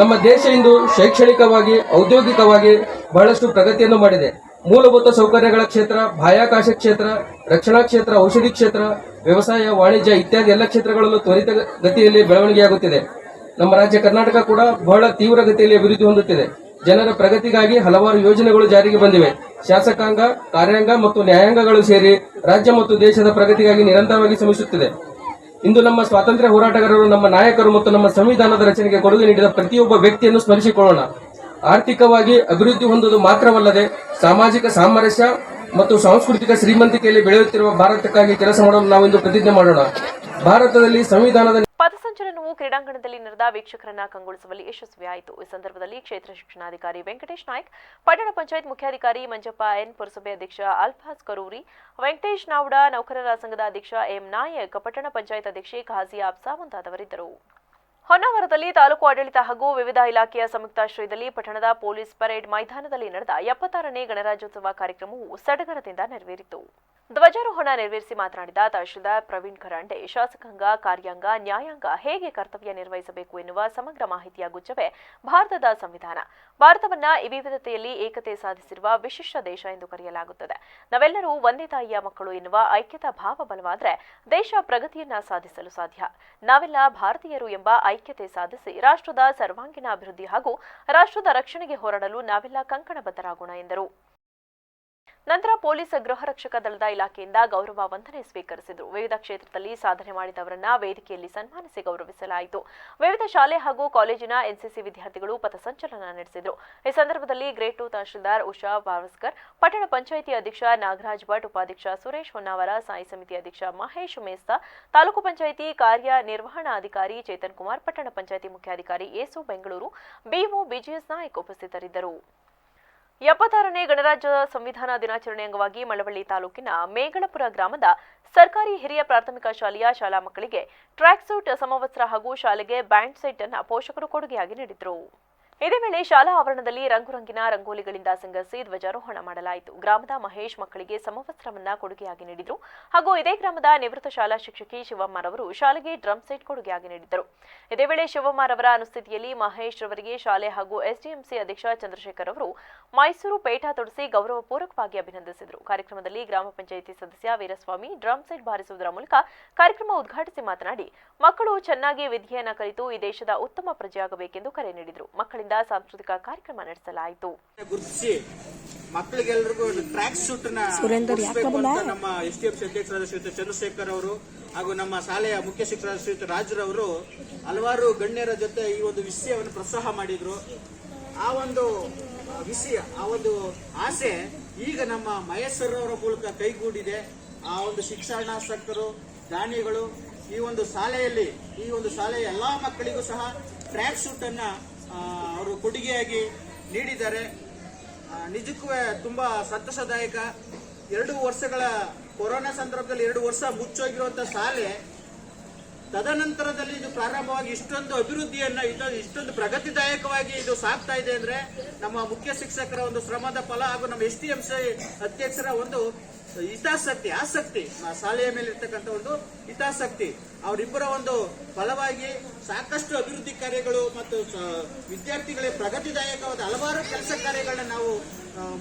ನಮ್ಮ ದೇಶ ಇಂದು ಶೈಕ್ಷಣಿಕವಾಗಿ, ಔದ್ಯೋಗಿಕವಾಗಿ ಬಹಳಷ್ಟು ಪ್ರಗತಿಯನ್ನು ಮಾಡಿದೆ. ಮೂಲಭೂತ ಸೌಕರ್ಯಗಳ ಕ್ಷೇತ್ರ, ಬಾಹ್ಯಾಕಾಶ ಕ್ಷೇತ್ರ, ರಕ್ಷಣಾ ಕ್ಷೇತ್ರ, ಔಷಧಿ ಕ್ಷೇತ್ರ, ವ್ಯವಸಾಯ, ವಾಣಿಜ್ಯ ಇತ್ಯಾದಿ ಎಲ್ಲ ಕ್ಷೇತ್ರಗಳಲ್ಲೂ ತ್ವರಿತ ಗತಿಯಲ್ಲಿ ಬೆಳವಣಿಗೆಯಾಗುತ್ತಿದೆ. ನಮ್ಮ ರಾಜ್ಯ ಕರ್ನಾಟಕ ಕೂಡ ಬಹಳ ತೀವ್ರ ಗತಿಯಲ್ಲಿ ಅಭಿವೃದ್ಧಿ ಹೊಂದುತ್ತಿದೆ. ಜನರ ಪ್ರಗತಿಗಾಗಿ ಹಲವಾರು ಯೋಜನೆಗಳು ಜಾರಿಗೆ ಬಂದಿವೆ. ಶಾಸಕಾಂಗ, ಕಾರ್ಯಾಂಗ ಮತ್ತು ನ್ಯಾಯಾಂಗಗಳು ಸೇರಿ ರಾಜ್ಯ ಮತ್ತು ದೇಶದ ಪ್ರಗತಿಗಾಗಿ ನಿರಂತರವಾಗಿ ಶ್ರಮಿಸುತ್ತಿದೆ. ಇಂದು ನಮ್ಮ ಸ್ವಾತಂತ್ರ್ಯ ಹೋರಾಟಗಾರರು, ನಮ್ಮ ನಾಯಕರು ಮತ್ತು ನಮ್ಮ ಸಂವಿಧಾನದ ರಚನೆಗೆ ಕೊಡುಗೆ ನೀಡಿದ ಪ್ರತಿಯೊಬ್ಬ ವ್ಯಕ್ತಿಯನ್ನು ಸ್ಮರಿಸಿಕೊಳ್ಳೋಣ. ಆರ್ಥಿಕವಾಗಿ ಅಭಿವೃದ್ಧಿ ಹೊಂದುವುದು ಮಾತ್ರವಲ್ಲದೆ ಸಾಮಾಜಿಕ ಸಾಮರಸ್ಯ ಮತ್ತು ಸಾಂಸ್ಕೃತಿಕ ಶ್ರೀಮಂತಿಕೆಯಲ್ಲಿ ಬೆಳೆಯುತ್ತಿರುವ ಭಾರತಕ್ಕಾಗಿ ಕೆಲಸ ಮಾಡಲು ನಾವಿಂದು ಪ್ರತಿಜ್ಞೆ ಮಾಡೋಣ. ಭಾರತದಲ್ಲಿ ಸಂವಿಧಾನದ ಪಥಸಂಚಲನವು ಕ್ರೀಡಾಂಗಣದಲ್ಲಿ ನಡೆದ ವೀಕ್ಷಕರನ್ನ ಕಂಗೊಳಿಸುವಲ್ಲಿ ಯಶಸ್ವಿಯಾಯಿತು. ಈ ಸಂದರ್ಭದಲ್ಲಿ ಕ್ಷೇತ್ರ ಶಿಕ್ಷಣಾಧಿಕಾರಿ ವೆಂಕಟೇಶ್ ನಾಯ್ಕ್, ಪಟ್ಟಣ ಪಂಚಾಯತ್ ಮುಖ್ಯಾಧಿಕಾರಿ ಮಂಜಪ್ಪ ಎನ್, ಪುರಸಭೆ ಅಧ್ಯಕ್ಷ ಅಲ್ಫಾಸ್ ಕರೂರಿ, ವೆಂಕಟೇಶ್ ನಾವ್ಡ, ನೌಕರರ ಸಂಘದ ಅಧ್ಯಕ್ಷ ಎಂ ನಾಯಕ್, ಪಟ್ಟಣ ಪಂಚಾಯತ್ ಅಧ್ಯಕ್ಷೆ ಖಾಜಿಯಾ ಅಬ್ಸಾ ಮುಂತಾದವರಿದ್ದರು. ಹೊನ್ನಾವರದಲ್ಲಿ ತಾಲೂಕು ಆಡಳಿತ ಹಾಗೂ ವಿವಿಧ ಇಲಾಖೆಯ ಸಂಯುಕ್ತಾಶ್ರಯದಲ್ಲಿ ಪಟ್ಟಣದ ಪೊಲೀಸ್ ಪರೇಡ್ ಮೈದಾನದಲ್ಲಿ ನಡೆದ 76ನೇ ಗಣರಾಜ್ಯೋತ್ಸವ ಕಾರ್ಯಕ್ರಮವು ಸಡಗರದಿಂದ ನೆರವೇರಿತು. ಧ್ವಜಾರೋಹಣ ನೆರವೇರಿಸಿ ಮಾತನಾಡಿದ ತಹಶೀಲ್ದಾರ್ ಪ್ರವೀಣ್ ಖರಾಂಡೆ, ಶಾಸಕಾಂಗ, ಕಾರ್ಯಾಂಗ, ನ್ಯಾಯಾಂಗ ಹೇಗೆ ಕರ್ತವ್ಯ ನಿರ್ವಹಿಸಬೇಕು ಎನ್ನುವ ಸಮಗ್ರ ಮಾಹಿತಿಯ ಗುಚ್ಛವೇ ಭಾರತದ ಸಂವಿಧಾನ. ಭಾರತವನ್ನ ವಿವಿಧತೆಯಲ್ಲಿ ಏಕತೆ ಸಾಧಿಸಿರುವ ವಿಶಿಷ್ಟ ದೇಶ ಎಂದು ಕರೆಯಲಾಗುತ್ತದೆ. ನಾವೆಲ್ಲರೂ ಒಂದೇ ತಾಯಿಯ ಮಕ್ಕಳು ಎನ್ನುವ ಐಕ್ಯತಾ ಭಾವ ಬಲವಾದರೆ ದೇಶ ಪ್ರಗತಿಯನ್ನ ಸಾಧಿಸಲು ಸಾಧ್ಯ. ನಾವೆಲ್ಲ ಭಾರತೀಯರು ಎಂಬ ಐಕ್ಯತೆ ಸಾಧಿಸಿ ರಾಷ್ಟ್ರದ ಸರ್ವಾಂಗೀಣ ಅಭಿವೃದ್ಧಿ ಹಾಗೂ ರಾಷ್ಟ್ರದ ರಕ್ಷಣೆಗೆ ಹೋರಾಡಲು ನಾವೆಲ್ಲ ಕಂಕಣಬದ್ಧರಾಗೋಣ ಎಂದರು. ನಂತರ ಪೊಲೀಸ್ ಗೃಹ ರಕ್ಷಕ ದಳದ ಇಲಾಖೆಯಿಂದ ಗೌರವ ವಂದನೆ ಸ್ವೀಕರಿಸಿದರು. ವಿವಿಧ ಕ್ಷೇತ್ರದಲ್ಲಿ ಸಾಧನೆ ಮಾಡಿದವರನ್ನ ವೇದಿಕೆಯಲ್ಲಿ ಸನ್ಮಾನಿಸಿ ಗೌರವಿಸಲಾಯಿತು. ವಿವಿಧ ಶಾಲೆ ಹಾಗೂ ಕಾಲೇಜಿನ NCC ವಿದ್ಯಾರ್ಥಿಗಳು ಪಥಸಂಚಲನ ನಡೆಸಿದರು. ಈ ಸಂದರ್ಭದಲ್ಲಿ ಗ್ರೇಡ್ 2 ತಹಶೀಲ್ದಾರ್ ಉಷಾ ಬಾವಸ್ಕರ್, ಪಟ್ಟಣ ಪಂಚಾಯಿತಿ ಅಧ್ಯಕ್ಷ ನಾಗರಾಜ್ ಭಟ್, ಉಪಾಧ್ಯಕ್ಷ ಸುರೇಶ್ ಹೊನ್ನಾವರ, ಸಾಯಿ ಸಮಿತಿ ಅಧ್ಯಕ್ಷ ಮಹೇಶ್ ಮೇಸ್ತಾ, ತಾಲೂಕು ಪಂಚಾಯಿತಿ ಕಾರ್ಯನಿರ್ವಹಣಾಧಿಕಾರಿ ಚೇತನ್ ಕುಮಾರ್, ಪಟ್ಟಣ ಪಂಚಾಯಿತಿ ಮುಖ್ಯಾಧಿಕಾರಿ ಏಸು ಬೆಂಗಳೂರು, BO BGS ನಾಯ್ಕ್ ಉಪಸ್ಥಿತರಿದ್ದರು. 76ನೇ ಗಣರಾಜ್ಯ ಸಂವಿಧಾನ ದಿನಾಚರಣೆ ಅಂಗವಾಗಿ ಮಳವಳ್ಳಿ ತಾಲೂಕಿನ ಮೇಗಳಪುರ ಗ್ರಾಮದ ಸರ್ಕಾರಿ ಹಿರಿಯ ಪ್ರಾಥಮಿಕ ಶಾಲೆಯ ಶಾಲಾ ಮಕ್ಕಳಿಗೆ ಟ್ರ್ಯಾಕ್ ಸೂಟ್, ಸಮವಸ್ತ್ರ ಹಾಗೂ ಶಾಲೆಗೆ ಬ್ಯಾಂಡ್ ಸೆಟ್ ಅನ್ನು ಪೋಷಕರು ಕೊಡುಗೆಯಾಗಿ ನೀಡಿದರು. ಇದೇ ವೇಳೆ ಶಾಲಾ ಆವರಣದಲ್ಲಿ ರಂಗುರಂಗಿನ ರಂಗೋಲಿಗಳಿಂದ ಸಿಂಗರಿಸಿ ಧ್ವಜಾರೋಹಣ ಮಾಡಲಾಯಿತು. ಗ್ರಾಮದ ಮಹೇಶ್ ಮಕ್ಕಳಿಗೆ ಸಮವಸ್ತ್ರವನ್ನ ಕೊಡುಗೆಯಾಗಿ ನೀಡಿದರು ಹಾಗೂ ಇದೇ ಗ್ರಾಮದ ನಿವೃತ್ತ ಶಾಲಾ ಶಿಕ್ಷಕಿ ಶಿವಮ್ಮರವರು ಶಾಲೆಗೆ ಡ್ರಮ್ ಸೆಟ್ ಕೊಡುಗೆಯಾಗಿ ನೀಡಿದರು. ಇದೇ ವೇಳೆ ಶಿವಮ್ಮರವರ ಅನುಸ್ಥಿತಿಯಲ್ಲಿ ಮಹೇಶ್ ರವರಿಗೆ ಶಾಲೆ ಹಾಗೂ SDMC ಅಧ್ಯಕ್ಷ ಚಂದ್ರಶೇಖರ್ ಅವರು ಮೈಸೂರು ಪೇಟ ತೊಡಿಸಿ ಗೌರವಪೂರ್ವಕವಾಗಿ ಅಭಿನಂದಿಸಿದರು. ಕಾರ್ಯಕ್ರಮದಲ್ಲಿ ಗ್ರಾಮ ಪಂಚಾಯಿತಿ ಸದಸ್ಯ ವೀರಸ್ವಾಮಿ ಡ್ರಮ್ ಸೆಟ್ ಬಾರಿಸುವುದರ ಮೂಲಕ ಕಾರ್ಯಕ್ರಮ ಉದ್ಘಾಟಿಸಿ ಮಾತನಾಡಿ, ಮಕ್ಕಳು ಚೆನ್ನಾಗಿ ವಿದ್ಯೆಯನ್ನು ಕಲಿತು ಈ ದೇಶದ ಉತ್ತಮ ಪ್ರಜೆಯಾಗಬೇಕೆಂದು ಕರೆ ನೀಡಿದರು. ಮಕ್ಕಳಿಂದ ಸಾಂಸ್ಕೃತಿಕ ಕಾರ್ಯಕ್ರಮ ನಡೆಸಲಾಯಿತು. ಗುರುತಿಸಿ ಮಕ್ಕಳಿಗೆಲ್ಲರಿಗೂ ಟ್ರ್ಯಾಕ್ ಸೂಟ್ ನಮ್ಮ SDMC ಅಧ್ಯಕ್ಷರಾದ ಶ್ರೀಯುತ ಚಂದ್ರಶೇಖರ್ ಅವರು ಹಾಗೂ ನಮ್ಮ ಶಾಲೆಯ ಮುಖ್ಯ ಶಿಕ್ಷಕರಾದ ಶ್ರೀಯುತ ರಾಜರವರು ಹಲವಾರು ಗಣ್ಯರ ಜೊತೆ ಈ ಒಂದು ವಿಷಯವನ್ನು ಪ್ರೋತ್ಸಾಹ ಮಾಡಿದ್ರು. ಆ ಒಂದು ವಿಷಯ, ಆ ಒಂದು ಆಸೆ ಈಗ ನಮ್ಮ ಮಹೇಶ್ವರ ಅವರ ಮೂಲಕ ಕೈಗೂಡಿದೆ. ಆ ಒಂದು ಶಿಕ್ಷಣಾಸಕ್ತರು, ದಾನಿಗಳು ಈ ಒಂದು ಶಾಲೆಯಲ್ಲಿ, ಈ ಒಂದು ಶಾಲೆಯ ಎಲ್ಲಾ ಮಕ್ಕಳಿಗೂ ಸಹ ಟ್ರ್ಯಾಕ್ ಸೂಟ್ ಅನ್ನ ಅವರು ಕೊಡುಗೆಯಾಗಿ ನೀಡಿದ್ದಾರೆ. ನಿಜಕ್ಕೂ ತುಂಬಾ ಸಂತಸದಾಯಕ. 2 ವರ್ಷಗಳ ಕೊರೋನಾ ಸಂದರ್ಭದಲ್ಲಿ 2 ವರ್ಷ ಮುಚ್ಚೋಗಿರುವಂತ ಶಾಲೆ ತದನಂತರದಲ್ಲಿ ಇದು ಪ್ರಾರಂಭವಾಗಿ ಇಷ್ಟೊಂದು ಅಭಿವೃದ್ಧಿಯನ್ನ ಇಷ್ಟೊಂದು ಪ್ರಗತಿದಾಯಕವಾಗಿ ಇದು ಸಾಗ್ತಾ ಇದೆ ಅಂದ್ರೆ ನಮ್ಮ ಮುಖ್ಯ ಶಿಕ್ಷಕರ ಒಂದು ಶ್ರಮದ ಫಲ ಹಾಗೂ ನಮ್ಮ STMC ಅಧ್ಯಕ್ಷರ ಒಂದು ಆಸಕ್ತಿ ಶಾಲೆಯ ಮೇಲೆ ಇರ್ತಕ್ಕಂಥ ಒಂದು ಹಿತಾಸಕ್ತಿ ಅವರಿಬ್ಬರ ಒಂದು ಫಲವಾಗಿ ಸಾಕಷ್ಟು ಅಭಿವೃದ್ಧಿ ಕಾರ್ಯಗಳು ಮತ್ತು ವಿದ್ಯಾರ್ಥಿಗಳಿಗೆ ಪ್ರಗತಿದಾಯಕವಾದ ಹಲವಾರು ಕೆಲಸ ಕಾರ್ಯಗಳನ್ನ ನಾವು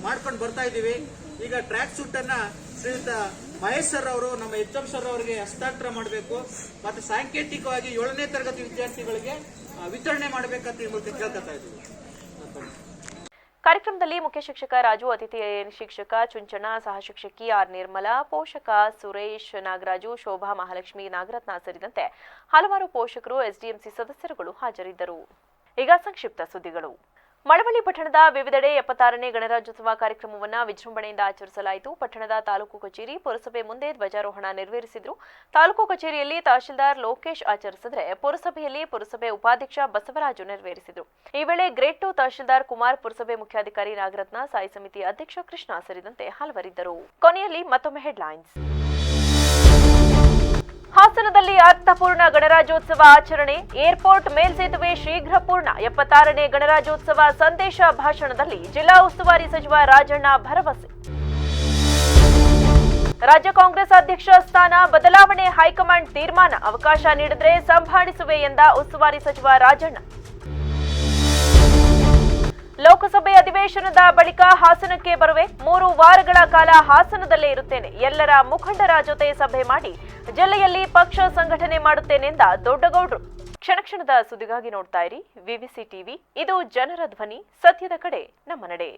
ಮಾಡ್ಕೊಂಡು ಬರ್ತಾ ಇದ್ದೀವಿ. ಈಗ ಟ್ರ್ಯಾಕ್ ಸೂಟ್ ಅನ್ನ ಶ್ರೀಯುತ ಮಹೇಶ್ ಸರ್ ಅವರು ನಮ್ಮ HM ಸರ್ ಅವರಿಗೆ ಹಸ್ತಾಂತರ ಮಾಡಬೇಕು ಮತ್ತು ಸಾಂಕೇತಿಕವಾಗಿ 7ನೇ ತರಗತಿ ವಿದ್ಯಾರ್ಥಿಗಳಿಗೆ ವಿತರಣೆ ಮಾಡಬೇಕಂತ ಈ ಮೂಲಕ ಕೇಳ್ಕೊತಾ ಇದ್ದೀವಿ. ಕಾರ್ಯಕ್ರಮದಲ್ಲಿ ಮುಖ್ಯ ಶಿಕ್ಷಕ ರಾಜು, ಅತಿಥಿ ಶಿಕ್ಷಕ ಚುಂಚಣ, ಸಹ ಶಿಕ್ಷಕಿ ಆರ್ ನಿರ್ಮಲಾ, ಪೋಷಕ ಸುರೇಶ್, ನಾಗರಾಜು, ಶೋಭಾ, ಮಹಾಲಕ್ಷ್ಮಿ, ನಾಗರತ್ನ ಸೇರಿದಂತೆ ಹಲವಾರು ಪೋಷಕರು, SDMC ಸದಸ್ಯರುಗಳು ಹಾಜರಿದ್ದರು. ಈಗ ಸಂಕ್ಷಿಪ್ತ ಸುದ್ದಿಗಳು. ಮಳವಳ್ಳಿ ಪಟ್ಟಣದ ವಿವಿಧೆಡೆ 76ನೇ ಗಣರಾಜ್ಯೋತ್ಸವ ಕಾರ್ಯಕ್ರಮವನ್ನು ವಿಜೃಂಭಣೆಯಿಂದ ಆಚರಿಸಲಾಯಿತು. ಪಟ್ಟಣದ ತಾಲೂಕು ಕಚೇರಿ, ಪುರಸಭೆ ಮುಂದೆ ಧ್ವಜಾರೋಹಣ ನೆರವೇರಿಸಿದ್ರು. ತಾಲೂಕು ಕಚೇರಿಯಲ್ಲಿ ತಹಶೀಲ್ದಾರ್ ಲೋಕೇಶ್ ಆಚರಿಸಿದರೆ, ಪುರಸಭೆಯಲ್ಲಿ ಪುರಸಭೆ ಉಪಾಧ್ಯಕ್ಷ ಬಸವರಾಜು ನೆರವೇರಿಸಿದರು. ಈ ವೇಳೆ ಗ್ರೇಡ್ 2 ತಹಶೀಲ್ದಾರ್ ಕುಮಾರ್, ಪುರಸಭೆ ಮುಖ್ಯಾಧಿಕಾರಿ ನಾಗರತ್ನ, ಸಾಯಿ ಸಮಿತಿ ಅಧ್ಯಕ್ಷ ಕೃಷ್ಣ ಸೇರಿದಂತೆ ಹಲವರಿದ್ದರು. ಕೊನೆಯಲ್ಲಿ ಮತ್ತೊಮ್ಮೆ ಹೆಡ್ಲೈನ್ಸ್. ಹಾಸನದಲ್ಲಿ ಅರ್ಥಪೂರ್ಣ ಗಣರಾಜ್ಯೋತ್ಸವ ಆಚರಣೆ, ಏರ್ಪೋರ್ಟ್ ಮೇಲ್ಸೇತುವೆ ಶೀಘ್ರ ಪೂರ್ಣ. 76ನೇ ಗಣರಾಜ್ಯೋತ್ಸವ ಸಂದೇಶ ಭಾಷಣದಲ್ಲಿ ಜಿಲ್ಲಾ ಉಸ್ತುವಾರಿ ಸಚಿವ ರಾಜಣ್ಣ ಭರವಸೆ. ರಾಜ್ಯ ಕಾಂಗ್ರೆಸ್ ಅಧ್ಯಕ್ಷ ಸ್ಥಾನ ಬದಲಾವಣೆ ಹೈಕಮಾಂಡ್ ತೀರ್ಮಾನ, ಅವಕಾಶ ನೀಡಿದ್ರೆ ಸಂಭಾಳಿಸುವೆ ಎಂದ ಉಸ್ತುವಾರಿ ಸಚಿವ ರಾಜಣ್ಣ. ಲೋಕಸಭೆ ಅಧಿವೇಶನದ ಬಳಿಕ ಹಾಸನಕ್ಕೆ ಬರುವೆ, 3 ವಾರಗಳ ಕಾಲ ಹಾಸನದಲ್ಲೇ ಇರುತ್ತೇನೆ, ಎಲ್ಲರ ಮುಖಂಡರ ಜೊತೆ ಸಭೆ ಮಾಡಿ ಜಿಲ್ಲೆಯಲ್ಲಿ ಪಕ್ಷ ಸಂಘಟನೆ ಮಾಡುತ್ತೇನೆಂದ ದೊಡ್ಡಗೌಡ್ರು. ಕ್ಷಣ ಕ್ಷಣದ ಸುದ್ದಿಗಾಗಿ ನೋಡ್ತಾ ಇರಿ ವಿವಿಸಿ ಟಿವಿ. ಇದು ಜನರ ಧ್ವನಿ, ಸತ್ಯದ ಕಡೆ ನಮ್ಮ ನಡೆ.